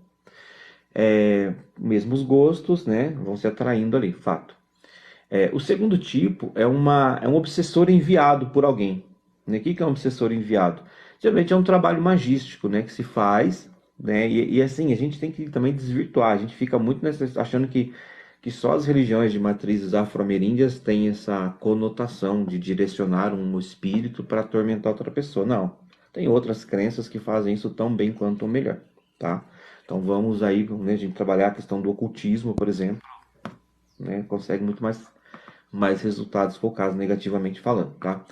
Mesmos gostos, né? Vão se atraindo ali, fato. O segundo tipo é um obsessor enviado por alguém. Né? O que que é um obsessor enviado? Geralmente é um trabalho magístico, né? Que se faz, né? E assim, a gente tem que também desvirtuar. A gente fica muito achando que só as religiões de matrizes afro-ameríndias têm essa conotação de direcionar um espírito para atormentar outra pessoa. Não. Tem outras crenças que fazem isso tão bem quanto ou melhor, tá? Então vamos aí, né, a gente trabalhar a questão do ocultismo, por exemplo, né? Consegue muito mais resultados focados negativamente falando, tá?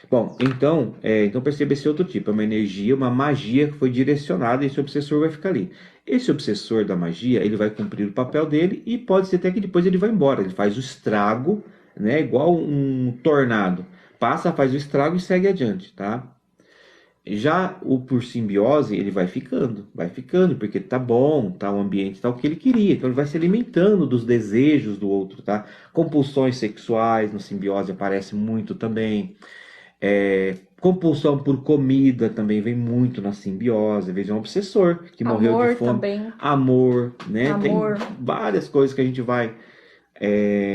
Bom, então perceba esse outro tipo, é uma energia, uma magia que foi direcionada e esse obsessor vai ficar ali. Esse obsessor da magia, ele vai cumprir o papel dele e pode ser até que depois ele vai embora, ele faz o estrago, né, igual um tornado. Passa, faz o estrago e segue adiante, tá? Já o por simbiose, ele vai ficando, porque tá bom, tá o ambiente, tá o que ele queria. Então ele vai se alimentando dos desejos do outro, tá? Compulsões sexuais no simbiose aparece muito também. Compulsão por comida também vem muito na simbiose. Veja, é um obsessor que morreu de Amor fome. também. Amor, né? Amor. Tem várias coisas que a gente vai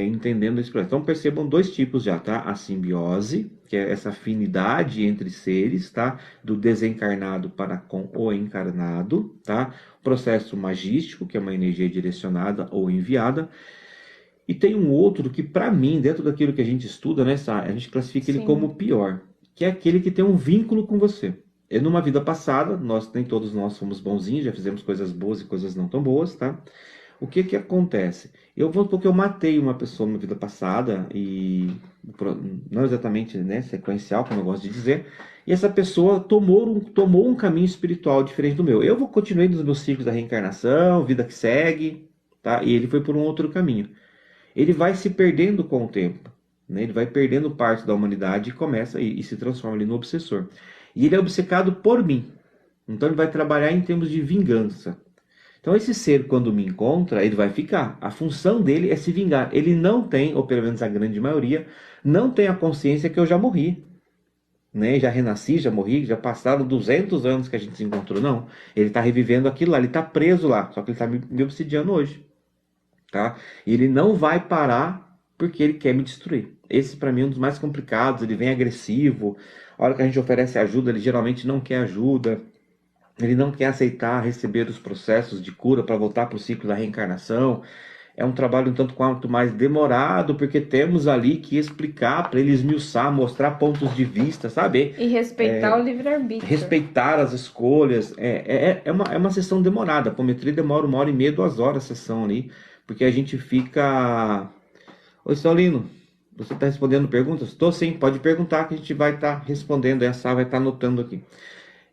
entendendo esse processo. Então percebam dois tipos já, tá? A simbiose, que é essa afinidade entre seres, tá? Do desencarnado para com o encarnado, tá? O processo magístico, que é uma energia direcionada ou enviada. E tem um outro que, para mim, dentro daquilo que a gente estuda, né, a gente classifica ele como o pior, que é aquele que tem um vínculo com você. Numa vida passada, nem todos nós somos bonzinhos, já fizemos coisas boas e coisas não tão boas, tá? O que que acontece? Porque eu matei uma pessoa na vida passada, e não exatamente, né, sequencial, como eu gosto de dizer, e essa pessoa tomou um caminho espiritual diferente do meu. Eu vou continuar nos meus ciclos da reencarnação, vida que segue, tá? E ele foi por um outro caminho. Ele vai se perdendo com o tempo, né? Ele vai perdendo parte da humanidade e começa e se transforma ali no obsessor. E ele é obcecado por mim. Então ele vai trabalhar em termos de vingança. Então esse ser, quando me encontra, ele vai ficar. A função dele é se vingar. Ele não tem, ou pelo menos a grande maioria, não tem a consciência que eu já morri. Né? Já renasci, já morri, já passaram 200 anos que a gente se encontrou. Não. Ele está revivendo aquilo lá, ele está preso lá. Só que ele está me obsidiando hoje. Tá? E ele não vai parar porque ele quer me destruir. Esse para mim é um dos mais complicados. Ele vem agressivo. A hora que a gente oferece ajuda, ele geralmente não quer ajuda. Ele não quer aceitar receber os processos de cura para voltar para o ciclo da reencarnação. É um trabalho um tanto quanto mais demorado, porque temos ali que explicar para ele esmiuçar, mostrar pontos de vista, sabe? E respeitar o livre-arbítrio. Respeitar as escolhas. É uma sessão demorada. A apometria demora 1h30, 2 horas a sessão ali, porque a gente fica... Oi, Saulino, você está respondendo perguntas? Estou sim, pode perguntar que a gente vai estar respondendo. A Sá vai estar anotando aqui.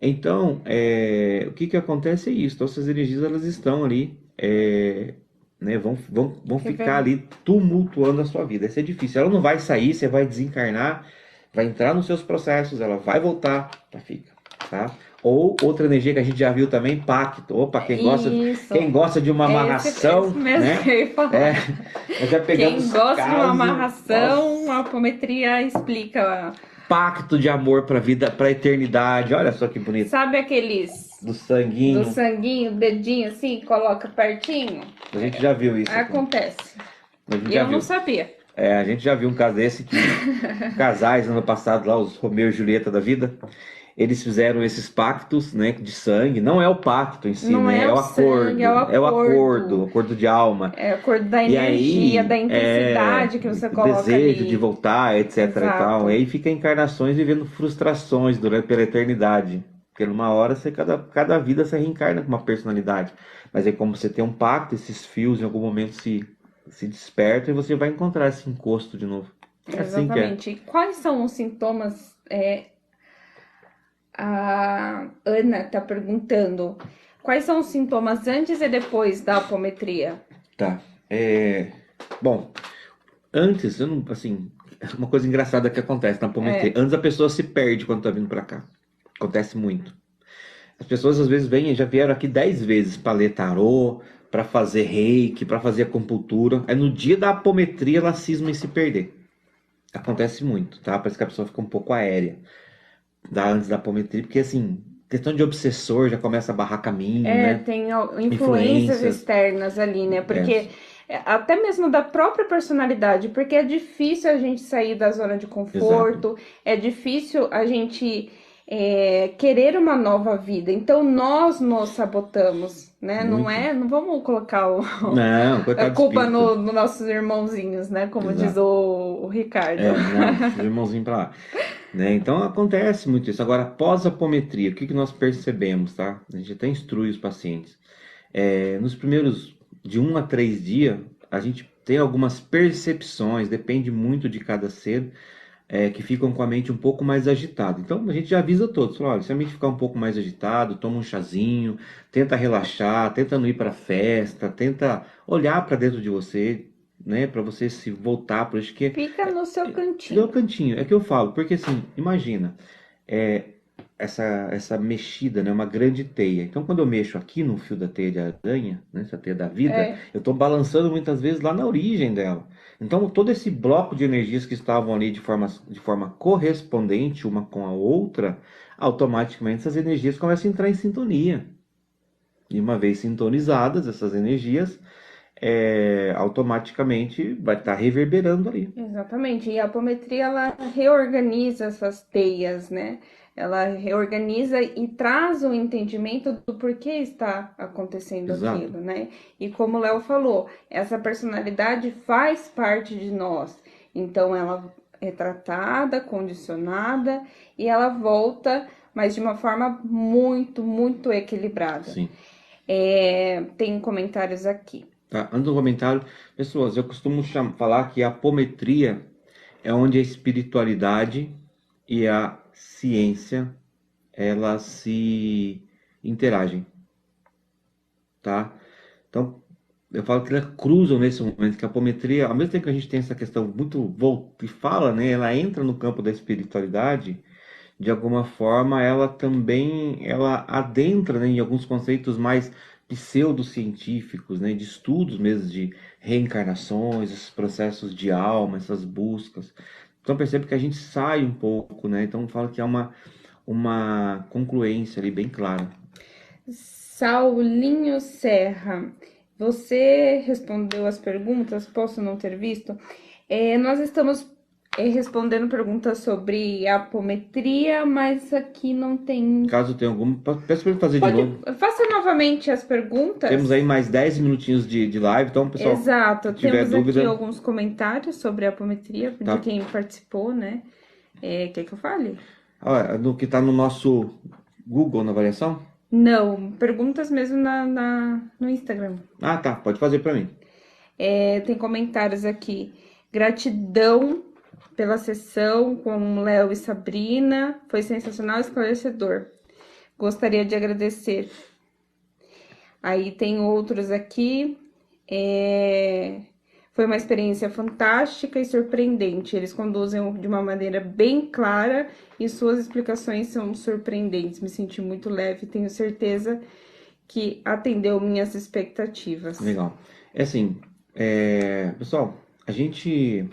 Então, o que acontece é isso. Então, essas energias, elas estão ali, né, vão ficar ali tumultuando a sua vida. Isso é difícil. Ela não vai sair, você vai desencarnar, vai entrar nos seus processos, ela vai voltar, fica, tá? Ou outra energia que a gente já viu também, pacto. Opa, quem gosta de uma amarração, né? Já pegamos quem gosta de uma amarração, a apometria explica pacto de amor pra vida, pra eternidade. Olha só que bonito. Sabe aqueles Do sanguinho. do sanguinho, dedinho assim, coloca pertinho? A gente já viu isso. Acontece. A gente E já eu viu. não sabia. A gente já viu um caso desse que casais ano passado lá, os Romeu e Julieta da vida, eles fizeram esses pactos, né, de sangue. Não é o pacto em si, Não né? é É o o acordo. sangue, é o É o acordo, acordo. o acordo de alma. É a cor da E energia, aí, da intensidade que você o coloca desejo de ali. voltar, etc e tal. E Exato. aí fica encarnações vivendo frustrações pela eternidade. Porque numa hora, cada vida você reencarna com uma personalidade. Mas é como você tem um pacto, esses fios em algum momento se despertam e você vai encontrar esse encosto de novo. É assim que é. Exatamente. E quais são os sintomas? A Ana está perguntando. Quais são os sintomas antes e depois da apometria? Tá. Bom, antes, eu não, assim, uma coisa engraçada que acontece na apometria. Antes a pessoa se perde quando tá vindo pra cá. Acontece muito. As pessoas às vezes vêm, já vieram aqui 10 vezes para ler tarô, para fazer reiki, para fazer acupuntura. Aí no dia da apometria ela cisma em se perder. Acontece muito, tá? Parece que a pessoa fica um pouco aérea antes da apometria, porque assim, questão de obsessor já começa a barrar caminho, né? Tem influências Influências. externas ali, né? Porque até mesmo da própria personalidade, porque é difícil a gente sair da zona de conforto, é difícil a gente querer uma nova vida. Então nós nos sabotamos, né? Muito. Não vamos colocar Não, a coitado do culpa espírito. nos nossos irmãozinhos, né? Como diz Exato. o Ricardo. Não, deixa o irmãozinho pra lá. Né? Então acontece muito isso. Agora, após a apometria, o que que nós percebemos, tá? A gente até instrui os pacientes. Nos primeiros de 1 a 3 dias, a gente tem algumas percepções, depende muito de cada ser, que ficam com a mente um pouco mais agitada. Então a gente já avisa todos, fala, olha, se a mente ficar um pouco mais agitado, toma um chazinho, tenta relaxar, tenta não ir para festa, tenta olhar para dentro de você, né, para você se voltar, por isso que Fica no seu deu cantinho. cantinho, é que eu falo, porque assim, imagina, é, essa mexida, né, uma grande teia. Então, quando eu mexo aqui no fio da teia de aranha, né, essa teia da vida, eu estou balançando muitas vezes lá na origem dela. Então, todo esse bloco de energias que estavam ali de forma correspondente uma com a outra, automaticamente essas energias começam a entrar em sintonia. E uma vez sintonizadas essas energias, automaticamente vai estar reverberando ali. Exatamente. E a apometria ela reorganiza essas teias, né? Ela reorganiza e traz o entendimento do porquê está acontecendo Exato. aquilo, né? E como o Léo falou, essa personalidade faz parte de nós. Então ela é tratada, condicionada e ela volta, mas de uma forma muito, muito equilibrada. Sim. Tem comentários aqui. Tá? Antes do comentário, pessoas, eu costumo falar que a apometria é onde a espiritualidade e a ciência elas se interagem, tá? Então, eu falo que elas cruzam nesse momento, que a apometria, ao mesmo tempo que a gente tem essa questão muito que fala, né, ela entra no campo da espiritualidade, de alguma forma ela também ela adentra, né, em alguns conceitos mais pseudocientíficos, né, de estudos mesmo de reencarnações, esses processos de alma, essas buscas. Então percebe que a gente sai um pouco, né? Então fala que é uma concluência ali bem clara. Saulinho Serra, você respondeu as perguntas? Posso não ter visto? Nós estamos respondendo perguntas sobre apometria, mas aqui não tem. Caso tenha alguma, peço para ele fazer de novo. Faça novamente as perguntas. Temos aí mais 10 minutinhos de live, então, pessoal, Exato, se tiver temos dúvida, aqui alguns comentários sobre a apometria, Tá. de quem participou, né? Quer que eu fale? do que está no nosso Google na avaliação? Não, perguntas mesmo no Instagram. Ah, tá, pode fazer para mim. Tem comentários aqui. Gratidão pela sessão com Léo e Sabrina. Foi sensacional e esclarecedor. Gostaria de agradecer. Aí tem outros aqui. Foi uma experiência fantástica e surpreendente. Eles conduzem de uma maneira bem clara e suas explicações são surpreendentes. Me senti muito leve e tenho certeza que atendeu minhas expectativas. Legal. Assim, pessoal, a gente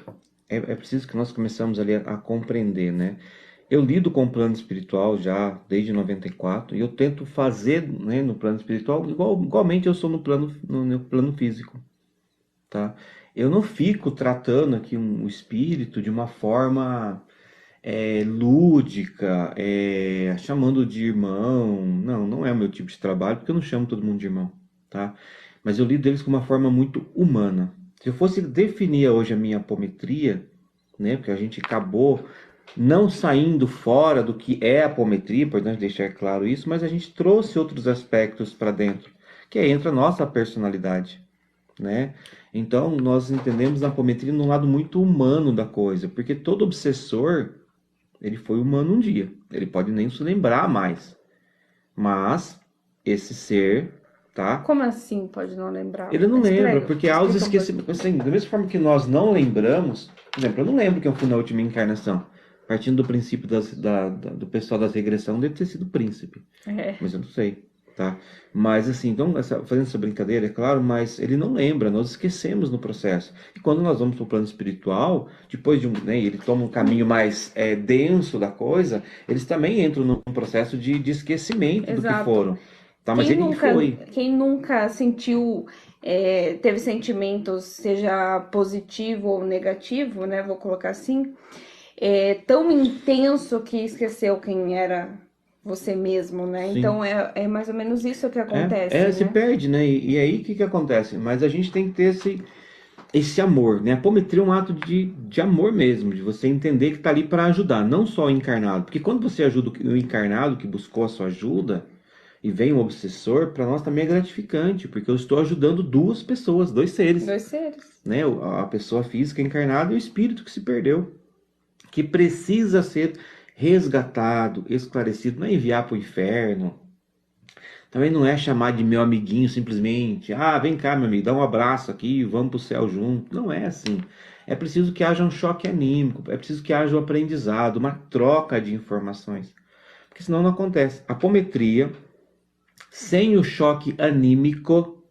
é preciso que nós começamos ali a compreender, né? Eu lido com o plano espiritual já desde 94 e eu tento fazer, né, no plano espiritual igualmente eu sou no plano físico, tá? Eu não fico tratando aqui um espírito de uma forma lúdica, chamando de irmão. Não, não é o meu tipo de trabalho, porque eu não chamo todo mundo de irmão, tá? Mas eu lido eles com uma forma muito humana. Se eu fosse definir hoje a minha apometria, né, porque a gente acabou não saindo fora do que é a apometria, importante deixar claro isso, mas a gente trouxe outros aspectos para dentro, que aí entra a nossa personalidade, né? Então nós entendemos a apometria num lado muito humano da coisa, porque todo obsessor ele foi humano um dia. Ele pode nem se lembrar mais. Mas esse ser, tá? Como assim pode não lembrar? Ele não lembra, Explica, porque há os explica um pouquinho. esquecimentos. Assim, da mesma forma que nós não lembramos, por exemplo, eu não lembro que eu fui na última encarnação. Partindo do princípio do pessoal das regressões, deve ter sido príncipe. É, Mas eu não sei, tá? Mas assim, então, fazendo essa brincadeira, é claro, mas ele não lembra, nós esquecemos no processo. E quando nós vamos para o plano espiritual, depois de né, ele toma um caminho mais denso da coisa, eles também entram num processo de esquecimento do que exato. foram. Tá? Mas ele foi. Quem nunca sentiu, teve sentimentos, seja positivo ou negativo, né? Vou colocar assim, tão intenso que esqueceu quem era você mesmo, né? Sim. Então é mais ou menos isso que acontece, Se né? perde, né? E aí o que acontece? Mas a gente tem que ter esse amor, né? A apometria é um ato de amor mesmo, de você entender que está ali para ajudar, não só o encarnado. Porque quando você ajuda o encarnado que buscou a sua ajuda e vem um obsessor, para nós também é gratificante, porque eu estou ajudando duas pessoas, dois seres, Dois seres. né? A pessoa física encarnada e o espírito que se perdeu, que precisa ser resgatado, esclarecido, não é enviar para o inferno. Também não é chamar de meu amiguinho simplesmente. Ah, vem cá, meu amigo, dá um abraço aqui, vamos pro céu junto. Não é assim. É preciso que haja um choque anímico, é preciso que haja um aprendizado, uma troca de informações. Porque senão não acontece. A apometria, sem o choque anímico,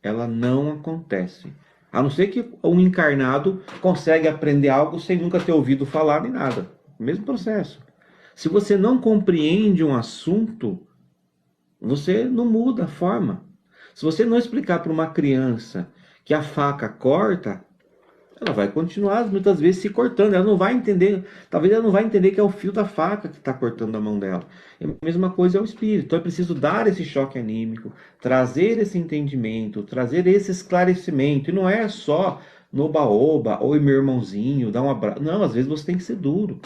ela não acontece. A não ser que um encarnado consegue aprender algo sem nunca ter ouvido falar nem nada. Mesmo processo. Se você não compreende um assunto, você não muda a forma. Se você não explicar para uma criança que a faca corta, ela vai continuar muitas vezes se cortando. Ela não vai entender, talvez ela não vai entender que é o fio da faca que está cortando a mão dela. E a mesma coisa é o espírito. Então é preciso dar esse choque anímico, trazer esse entendimento, trazer esse esclarecimento. E não é só no baoba ou meu irmãozinho, dar um abraço. Não, às vezes você tem que ser duro.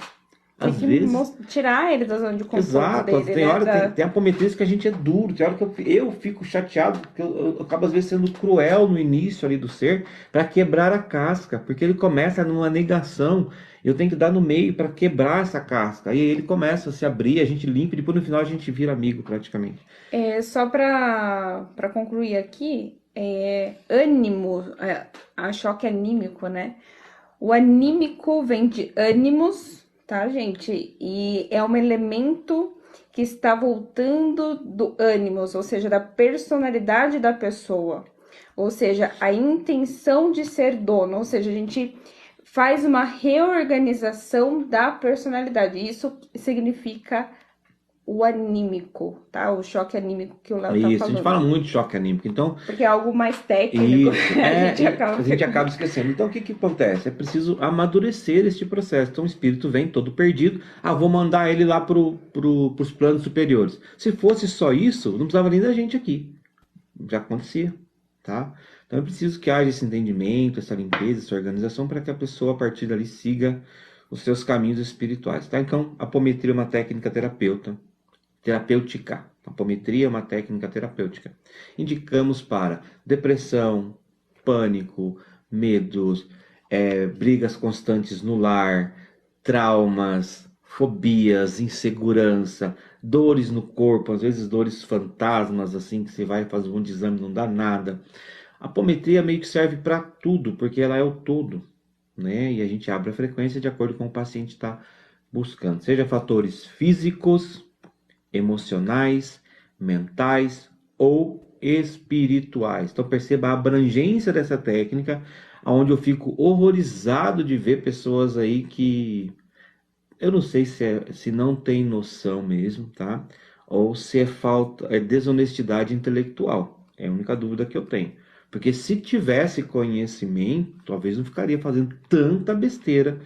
Tem Às que vezes tirar ele da zona de conforto exato, dele, tem né? hora, tem apometria que a gente é duro, tem hora que eu fico chateado, porque eu acabo às vezes sendo cruel no início ali do ser, para quebrar a casca, porque ele começa numa negação, eu tenho que dar no meio para quebrar essa casca, aí ele começa a se abrir, a gente limpa e depois no final a gente vira amigo praticamente. Só para concluir aqui, ânimo, a choque anímico, né? O anímico vem de ânimos, tá, gente? E é um elemento que está voltando do ânimos, ou seja, da personalidade da pessoa. Ou seja, a intenção de ser dono, ou seja, a gente faz uma reorganização da personalidade. Isso significa o anímico, tá? O choque anímico que o Léo tá Isso, a gente fala falando. muito de choque anímico, então Porque é algo mais técnico, isso, a gente acaba esquecendo. Então, o que acontece? É preciso amadurecer este processo. Então, o espírito vem todo perdido. Ah, vou mandar ele lá pros planos superiores. Se fosse só isso, não precisava nem da gente aqui. Já acontecia, tá? Então, é preciso que haja esse entendimento, essa limpeza, essa organização, para que a pessoa, a partir dali, siga os seus caminhos espirituais, tá? Então, a apometria é uma técnica terapêutica. A apometria é uma técnica terapêutica. Indicamos para depressão, pânico, medos, brigas constantes no lar, traumas, fobias, insegurança, dores no corpo, às vezes dores fantasmas, assim, que você vai fazer um exame e não dá nada. A apometria meio que serve para tudo, porque ela é o todo, né? E a gente abre a frequência de acordo com o paciente está buscando, seja fatores físicos, emocionais, mentais ou espirituais. Então perceba a abrangência dessa técnica, onde eu fico horrorizado de ver pessoas aí que Eu não sei se não tem noção mesmo, tá? Ou se é desonestidade intelectual. É a única dúvida que eu tenho. Porque se tivesse conhecimento, talvez não ficaria fazendo tanta besteira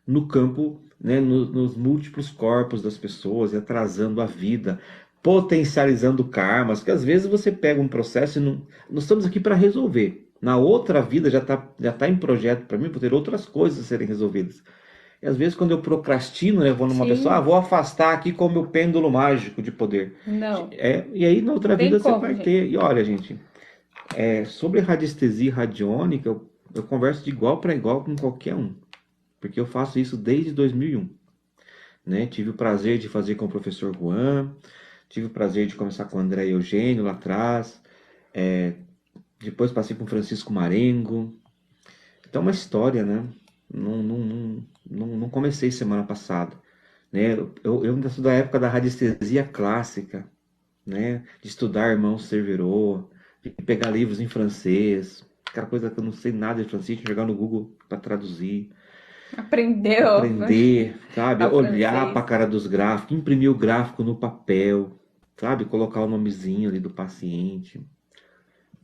no campo, né, nos múltiplos corpos das pessoas, e atrasando a vida, potencializando karmas, que às vezes você pega um processo e não, nós estamos aqui para resolver. Na outra vida já tá em projeto para mim, por ter outras coisas a serem resolvidas. E às vezes quando eu procrastino, né, eu vou numa pessoa, Sim, vou afastar aqui com o meu pêndulo mágico de poder. não, E aí na não outra tem vida você como, vai gente. ter. E olha, gente, sobre radiestesia radiônica, eu converso de igual para igual com qualquer um. Porque eu faço isso desde 2001. Né? Tive o prazer de fazer com o professor Juan, tive o prazer de começar com o André Eugênio lá atrás, depois passei com o Francisco Marengo. Então, uma história, né? Não comecei semana passada. Né? Eu ainda sou da época da radiestesia clássica, né? De estudar Irmão Cerverot, de pegar livros em francês, aquela coisa que eu não sei nada de francês, jogar no Google para traduzir. Aprendeu Aprender, sabe? a Olhar para francês. a cara dos gráficos, imprimir o gráfico no papel, sabe? Colocar o nomezinho ali do paciente.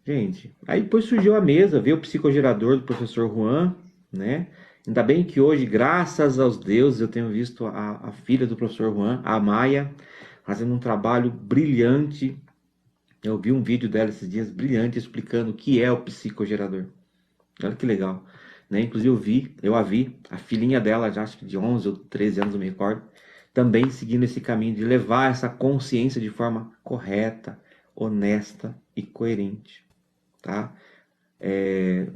Gente, aí depois surgiu a mesa, veio o psicogerador do professor Juan, né? Ainda bem que hoje, graças aos deuses, eu tenho visto a filha do professor Juan, a Maia, fazendo um trabalho brilhante. Eu vi um vídeo dela esses dias, brilhante, explicando o que é o psicogerador. Olha que legal. Né? Inclusive eu a vi, a filhinha dela, já acho que de 11 ou 13 anos, eu me recordo, também seguindo esse caminho de levar essa consciência de forma correta, honesta e coerente, tá?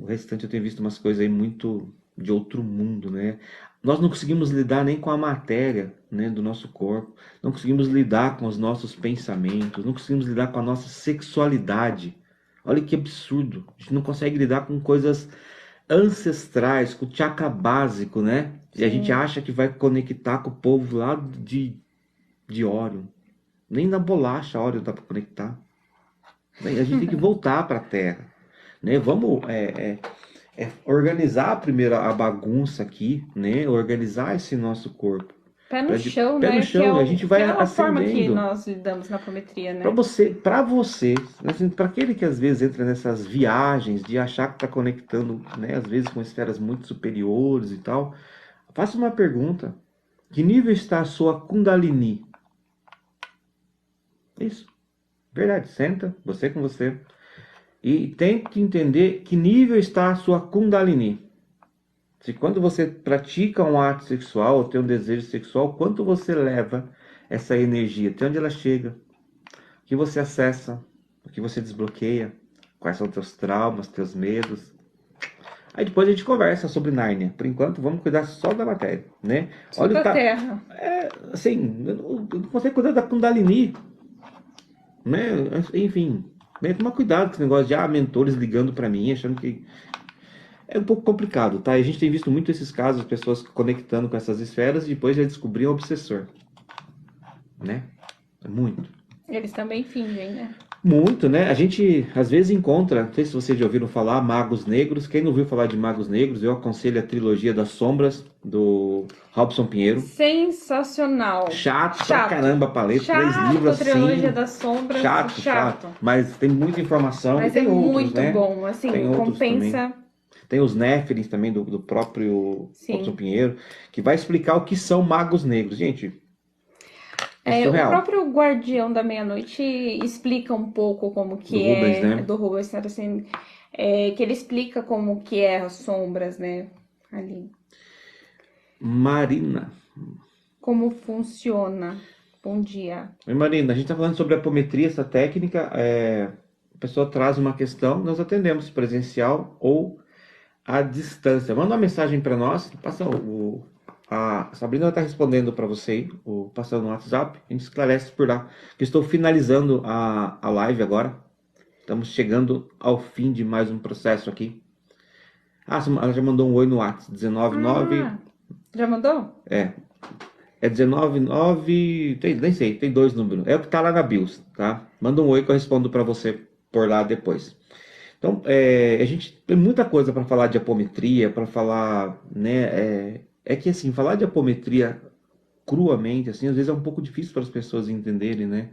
O restante eu tenho visto umas coisas aí muito de outro mundo, né? Nós não conseguimos lidar nem com a matéria, né, do nosso corpo, não conseguimos lidar com os nossos pensamentos, não conseguimos lidar com a nossa sexualidade. Olha que absurdo. A gente não consegue lidar com coisas ancestrais, com o chakra básico, né? E a gente Sim. acha que vai conectar com o povo lá de Órion. Nem na bolacha Órion dá para conectar. A gente tem que voltar para a Terra, né? Vamos organizar primeiro a bagunça aqui, né? Organizar esse nosso corpo. Pé no chão, Pé no né? chão, a gente Que vai é uma forma que acendendo. nós lidamos na apometria, Para né? você, assim, para aquele que às vezes entra nessas viagens de achar que está conectando, né, às vezes com esferas muito superiores e tal, faça uma pergunta: que nível está a sua Kundalini? Isso, verdade. Senta, você com você, e tente entender que nível está a sua Kundalini. Se quando você pratica um ato sexual ou tem um desejo sexual, quanto você leva essa energia? Até onde ela chega? O que você acessa? O que você desbloqueia? Quais são teus traumas, teus medos? Aí depois a gente conversa sobre Nárnia. Por enquanto, vamos cuidar só da matéria, né? Só Olha, da tá, terra. assim, eu não consigo cuidar da Kundalini, né? Enfim, né? Tomar cuidado com esse negócio de mentores ligando pra mim, achando que é um pouco complicado, tá? E a gente tem visto muito esses casos, pessoas conectando com essas esferas e depois já descobriam o obsessor, né? Muito. Eles também fingem, né? Muito, né? A gente às vezes encontra, não sei se vocês já ouviram falar, magos negros. Quem não ouviu falar de magos negros, eu aconselho a trilogia das sombras do Robson Pinheiro. Sensacional. Chato pra Chato. caramba pra ler, 3 livros Chato, Trilogia assim. das Sombras. Chato, Chato. mas tem muita informação e Mas é tem outros, muito né? bom. Tem Assim, outros também. compensa. Tem os Néfilins também do próprio Robson Sim. Pinheiro, que vai explicar o que são magos negros. Gente, é O surreal. próprio Guardião da Meia-Noite explica um pouco como Do que Rubens, é né? do Rubens assim, que ele explica como que é as sombras, né? Ali. Marina. Como funciona. Bom dia. Oi, Marina, a gente está falando sobre apometria, essa técnica. A pessoa traz uma questão, nós atendemos presencial ou à distância. Manda uma mensagem para nós, passa a Sabrina está respondendo para você, aí, passando no WhatsApp, a gente esclarece por lá. Que estou finalizando a live agora. Estamos chegando ao fim de mais um processo aqui. Ela já mandou um oi no WhatsApp, 199. Ah, já mandou? É 199, nem sei, tem 2 números. É o que tá lá na BIOS, tá? Manda um oi que eu respondo para você por lá depois. Então, a gente tem muita coisa para falar de apometria, para falar, né? Que assim, falar de apometria cruamente, assim, às vezes é um pouco difícil para as pessoas entenderem, né?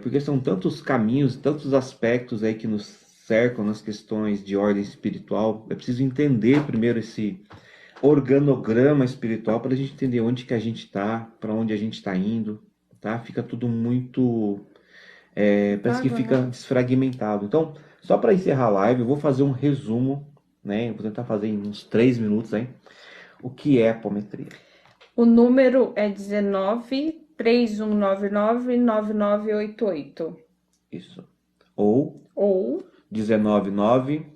Porque são tantos caminhos, tantos aspectos aí que nos cercam nas questões de ordem espiritual. É preciso entender primeiro esse organograma espiritual para a gente entender onde que a gente está, para onde a gente está indo, tá? Fica tudo muito, parece que Vago, fica né? desfragmentado. Então, só para encerrar a live, eu vou fazer um resumo, né? Eu vou tentar fazer em uns 3 minutos, hein? O que é apometria? O número é 19 3199 9988. Isso. Ou Ou, 199 pode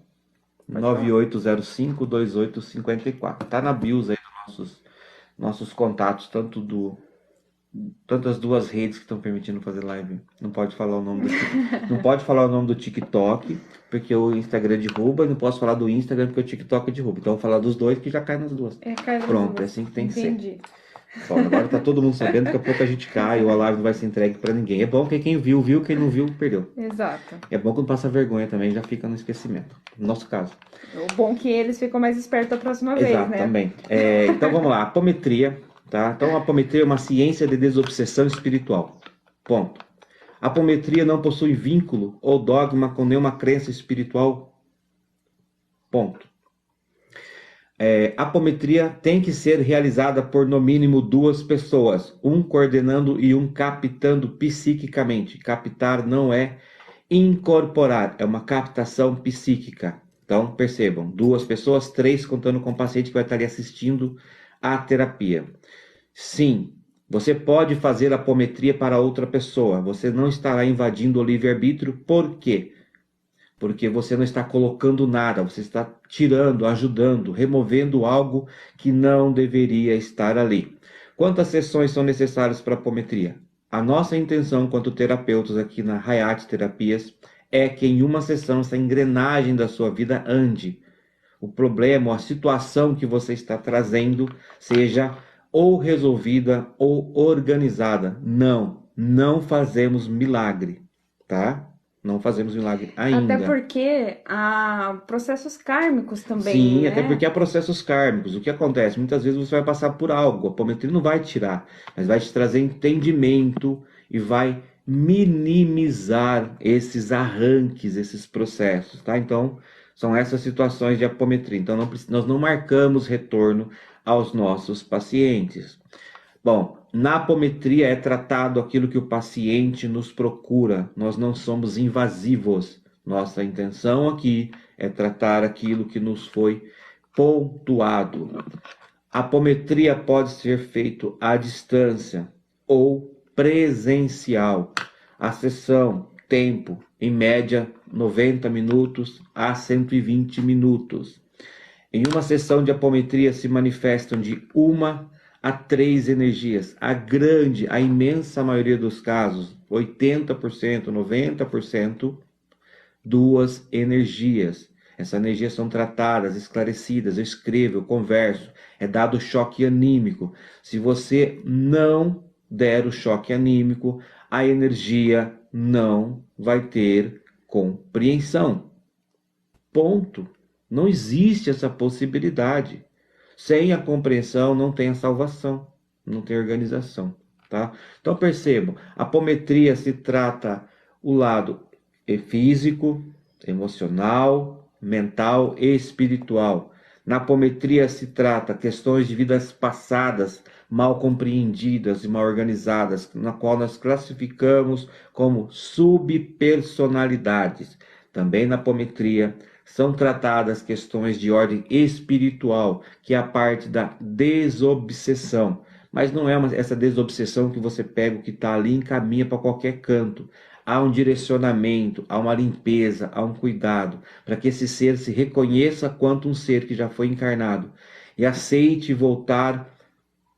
falar. 9805-2854. Tá na bios aí dos nossos contatos, tanto as duas redes que estão permitindo fazer live. Não pode falar o nome não pode falar o nome do TikTok, porque o Instagram derruba, e não posso falar do Instagram porque o TikTok derruba. Então eu vou falar dos dois que já cai nas duas. Cai nas Pronto, é duas. assim que tem que ser. Entendi. Bom, agora tá todo mundo sabendo, daqui a pouco a gente cai ou a live não vai ser entregue pra ninguém. É bom que quem viu, viu, quem não viu, perdeu. Exato. É bom que não passa vergonha também, já fica no esquecimento. No nosso caso. O bom é que eles ficam mais espertos da próxima vez, Exato, né? também. Então vamos lá, apometria, tá? Então a apometria é uma ciência de desobsessão espiritual. Ponto. A apometria não possui vínculo ou dogma com nenhuma crença espiritual. Ponto. A apometria tem que ser realizada por no mínimo 2 pessoas, um coordenando e um captando psiquicamente. Captar não é incorporar, é uma captação psíquica. Então, percebam, 2 pessoas, 3 contando com o paciente que vai estar ali assistindo à terapia. Sim, você pode fazer apometria para outra pessoa, você não estará invadindo o livre-arbítrio, por quê? Porque você não está colocando nada, você está tirando, ajudando, removendo algo que não deveria estar ali. Quantas sessões são necessárias para apometria? A nossa intenção, quanto terapeutas aqui na Hayat Terapias, é que em uma sessão essa engrenagem da sua vida ande. O problema, ou a situação que você está trazendo, seja ou resolvida ou organizada. Não fazemos milagre, tá? Não fazemos milagre Até ainda. porque há processos kármicos também, Sim, até né? porque há processos kármicos. O que acontece? Muitas vezes você vai passar por algo. A apometria não vai tirar, mas vai te trazer entendimento e vai minimizar esses arranques, esses processos, tá? Então, são essas situações de apometria. Então, nós não marcamos retorno aos nossos pacientes. Bom, na apometria é tratado aquilo que o paciente nos procura. Nós não somos invasivos. Nossa intenção aqui é tratar aquilo que nos foi pontuado. A apometria pode ser feito à distância ou presencial. A sessão, tempo, em média 90 minutos a 120 minutos. Em uma sessão de apometria se manifestam de 1 a 3 energias. A imensa maioria dos casos, 80%, 90%, 2 energias. Essas energias são tratadas, esclarecidas, eu escrevo, eu converso, é dado choque anímico. Se você não der o choque anímico, a energia não vai ter compreensão. Ponto. Não existe essa possibilidade. Sem a compreensão não tem a salvação, não tem organização, tá? Então percebam, a apometria se trata o lado físico, emocional, mental e espiritual. Na apometria se trata questões de vidas passadas, mal compreendidas e mal organizadas, na qual nós classificamos como subpersonalidades. Também na apometria são tratadas questões de ordem espiritual, que é a parte da desobsessão. Mas não é essa desobsessão que você pega o que está ali e encaminha para qualquer canto. Há um direcionamento, há uma limpeza, há um cuidado, para que esse ser se reconheça quanto um ser que já foi encarnado e aceite voltar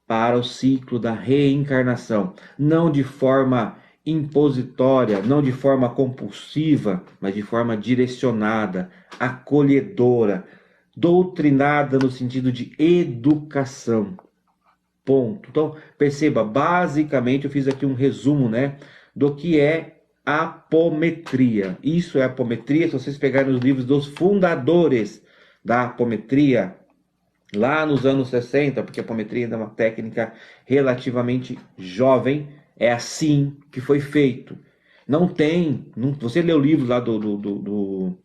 para o ciclo da reencarnação, não de forma impositória, não de forma compulsiva, mas de forma direcionada, acolhedora, doutrinada no sentido de educação. Ponto. Então, perceba, basicamente eu fiz aqui um resumo, né, do que é apometria. Isso é apometria, se vocês pegarem os livros dos fundadores da apometria, lá nos anos 60, porque a apometria ainda é uma técnica relativamente jovem, é assim que foi feito. Não tem, você lê o livro lá do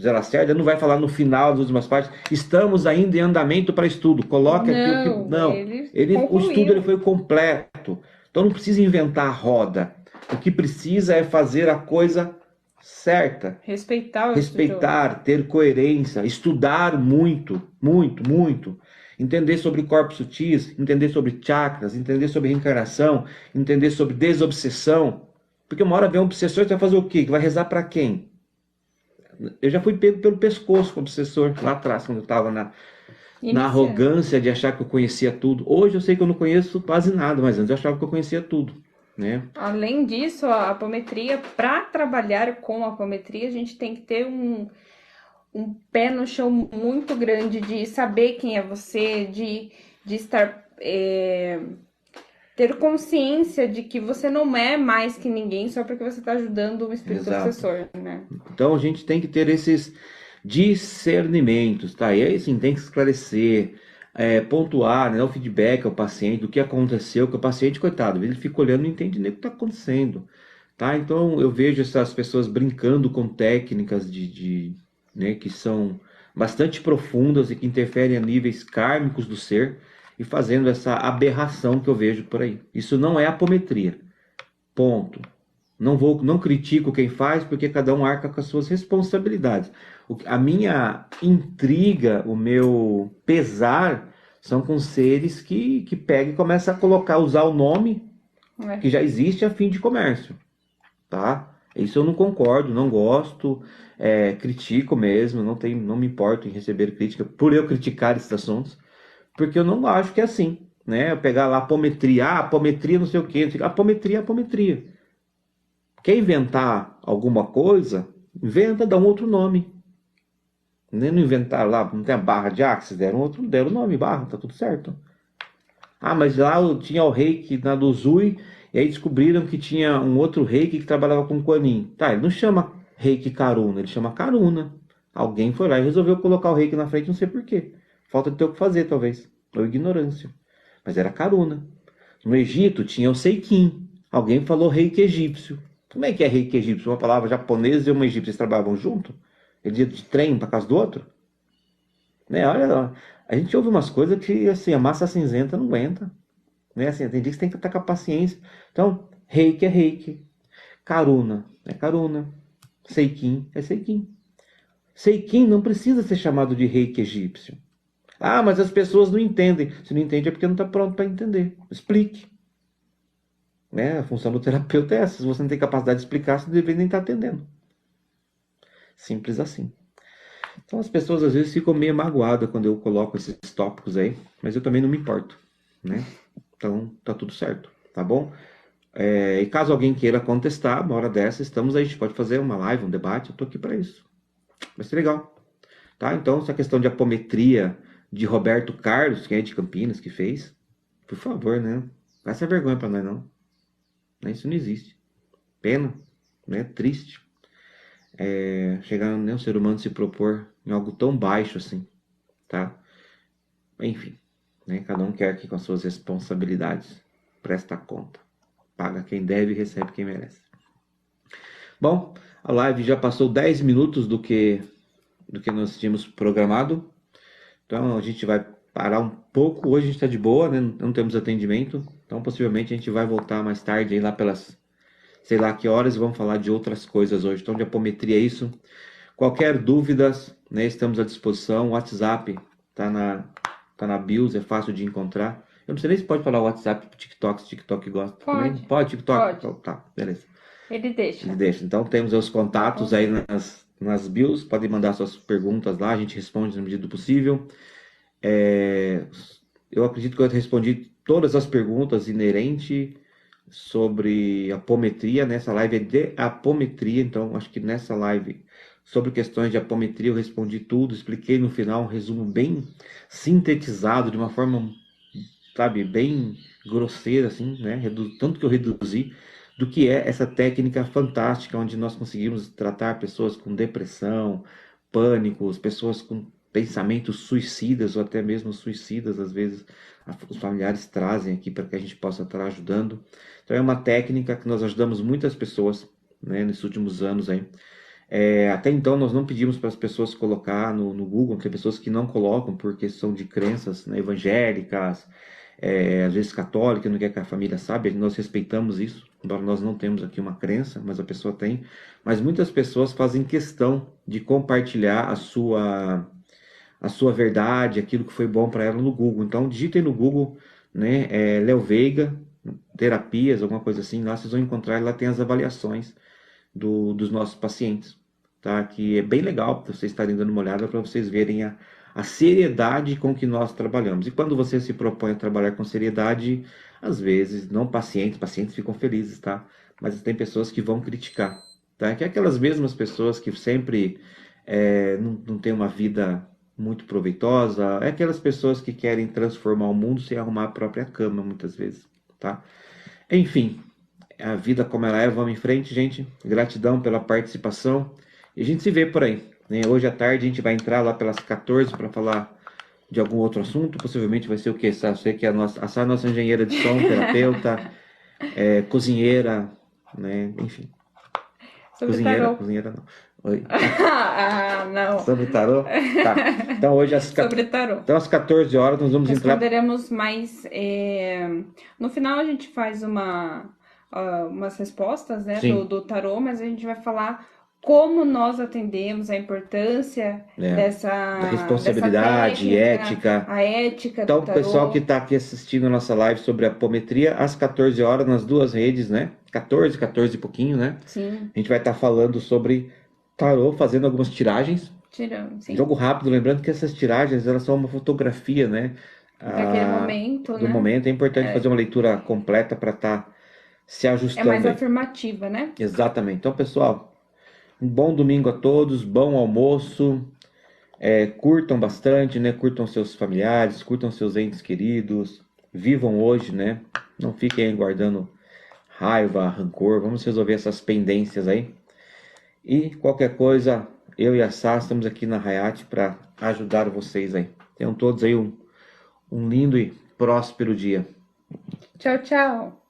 Zé Lacerda, não vai falar no final das últimas partes, estamos ainda em andamento para estudo, coloque aqui o que... Não, Não, ele o estudo ele concluiu. foi completo, então não precisa inventar a roda, o que precisa é fazer a coisa certa, Respeitar o estudioso. respeitar, ter coerência, estudar muito, muito, muito, entender sobre corpos sutis, entender sobre chakras, entender sobre reencarnação, entender sobre desobsessão, porque uma hora vem um obsessor, você vai fazer o quê? Que vai rezar para quem? Eu já fui pego pelo pescoço com o obsessor lá atrás, quando eu estava na Iniciante. arrogância de achar que eu conhecia tudo. Hoje eu sei que eu não conheço quase nada, mas antes eu achava que eu conhecia tudo, né? Além disso, a apometria, para trabalhar com a apometria, a gente tem que ter um pé no chão muito grande de saber quem é você, de estar. Ter consciência de que você não é mais que ninguém só porque você está ajudando um espírito Exato. obsessor, né? Então a gente tem que ter esses discernimentos, tá? E aí sim, tem que esclarecer, pontuar, né, o feedback ao paciente do que aconteceu, que o paciente, coitado, ele fica olhando e não entende nem o que está acontecendo, tá? Então eu vejo essas pessoas brincando com técnicas né, que são bastante profundas e que interferem a níveis kármicos do ser e fazendo essa aberração que eu vejo por aí. Isso não é apometria. Ponto. Não critico quem faz, porque cada um arca com as suas responsabilidades. A minha intriga, o meu pesar, são com seres que pegam e começam a colocar, usar o nome É. que já existe a fim de comércio, tá? Isso eu não concordo, não gosto, critico mesmo, não me importo em receber crítica por eu criticar esses assuntos, porque eu não acho que é assim, né? Eu pegar lá apometria não sei o quê, apometria é apometria. Quer inventar alguma coisa? Inventa, dá um outro nome. Nem não inventaram lá, não tem a barra de Axis, deram o nome, barra, tá tudo certo. Ah, mas lá tinha o reiki na do Zui, e aí descobriram que tinha um outro reiki que trabalhava com Quanin. Tá, ele não chama reiki Karuna, ele chama Karuna. Alguém foi lá e resolveu colocar o reiki na frente, não sei por quê. Falta de ter o que fazer, talvez. Ou ignorância. Mas era Karuna. No Egito tinha o Seikin. Alguém falou reiki egípcio. Como é que é reiki egípcio? Uma palavra japonesa e uma egípcia, eles trabalhavam junto? Ele ia de trem para casa do outro? Né? Olha, a gente ouve umas coisas que assim, a massa cinzenta não aguenta. Né? Assim, tem dias que tem que estar com a paciência. Então, reiki é reiki. Karuna é karuna. Seikin é seikin. Seikin não precisa ser chamado de reiki egípcio. Ah, mas as pessoas não entendem. Se não entende é porque não está pronto para entender. Explique. Né? A função do terapeuta é essa. Se você não tem capacidade de explicar, você não deveria nem estar atendendo. Simples assim. Então as pessoas às vezes ficam meio magoadas quando eu coloco esses tópicos aí, mas eu também não me importo, né? Então tá tudo certo, tá bom? E caso alguém queira contestar, uma hora dessa, estamos aí, a gente pode fazer uma live, um debate, eu tô aqui para isso. Vai ser legal, tá? Então essa questão de apometria de Roberto Carlos, que é de Campinas, que fez, por favor, né? Não dá essa vergonha para nós não. Isso não existe. Pena, né? Triste. Chegar, né, um ser humano se propor em algo tão baixo assim, tá? Enfim, né? Cada um quer que com as suas responsabilidades presta conta. Paga quem deve e recebe quem merece. Bom, a live já passou 10 minutos do que nós tínhamos programado. Então a gente vai parar um pouco. Hoje a gente está de boa, né? Não temos atendimento. Então possivelmente a gente vai voltar mais tarde, aí lá pelas sei lá que horas, e vamos falar de outras coisas hoje. Então de apometria é isso. Qualquer dúvidas, né, estamos à disposição. O WhatsApp tá na BIOS, é fácil de encontrar. Eu não sei nem se pode falar o WhatsApp pro TikTok, se TikTok gosta também. Pode, Pode, TikTok? pode. Então, tá, beleza. Ele Ele deixa. deixa. Então temos os contatos aí Aconselho. nas BIOS. Podem mandar suas perguntas lá, a gente responde na medida do possível. É, eu acredito que eu respondi todas as perguntas inerentes sobre apometria. Nessa live é de apometria, então acho que nessa live sobre questões de apometria eu respondi tudo, expliquei no final um resumo bem sintetizado, de uma forma, sabe, bem grosseira, assim, né? Tanto que eu reduzi do que é essa técnica fantástica onde nós conseguimos tratar pessoas com depressão, pânicos, pessoas com pensamentos suicidas ou até mesmo suicidas, às vezes os familiares trazem aqui para que a gente possa estar ajudando. Então é uma técnica que nós ajudamos muitas pessoas, né, nesses últimos anos aí. Até então nós não pedimos para as pessoas colocar no Google, tem pessoas que não colocam por questão de crenças, né, evangélicas, às vezes católicas, não quer que a família saiba, nós respeitamos isso, embora nós não temos aqui uma crença, mas a pessoa tem. Mas muitas pessoas fazem questão de compartilhar a sua verdade, aquilo que foi bom para ela no Google. Então digitem no Google, né, Léo Veiga, terapias, alguma coisa assim, lá vocês vão encontrar, lá tem as avaliações dos nossos pacientes, tá? Que é bem legal vocês estarem dando uma olhada para vocês verem a seriedade com que nós trabalhamos. E quando você se propõe a trabalhar com seriedade, às vezes, não pacientes ficam felizes, tá? Mas tem pessoas que vão criticar, tá? Que é aquelas mesmas pessoas que sempre não tem uma vida muito proveitosa, é aquelas pessoas que querem transformar o mundo sem arrumar a própria cama, muitas vezes, tá? Enfim, a vida como ela é, vamos em frente, gente. Gratidão pela participação. E a gente se vê por aí, né? Hoje à tarde a gente vai entrar lá pelas 14 para falar de algum outro assunto. Possivelmente vai ser o quê? Você que é a Sá, nossa engenheira de som, terapeuta, cozinheira, né? Enfim. Sobre tarô. Cozinheira não. Oi. Não. Sobre tarô? Tá. Então hoje Sobre tarô. Então às 14 horas nós vamos entrar. Responderemos mais. No final a gente faz umas respostas, né, do tarô, mas a gente vai falar como nós atendemos, a importância da responsabilidade, ética. A ética então, do tarô. O pessoal que está aqui assistindo a nossa live sobre apometria, às 14 horas, nas duas redes, né? 14 e pouquinho, né? Sim. A gente vai estar falando sobre tarô, fazendo algumas tiragens. Sim. Jogo rápido, lembrando que essas tiragens, elas são uma fotografia, né? Daquele momento, do momento. É importante fazer uma leitura completa para estar se ajustando. É mais afirmativa, né? Exatamente. Então, pessoal, um bom domingo a todos, bom almoço, curtam bastante, né? Curtam seus familiares, curtam seus entes queridos, vivam hoje, né? Não fiquem guardando raiva, rancor, vamos resolver essas pendências aí. E qualquer coisa, eu e a Sá estamos aqui na Hayat para ajudar vocês aí. Tenham todos aí um lindo e próspero dia. Tchau, tchau.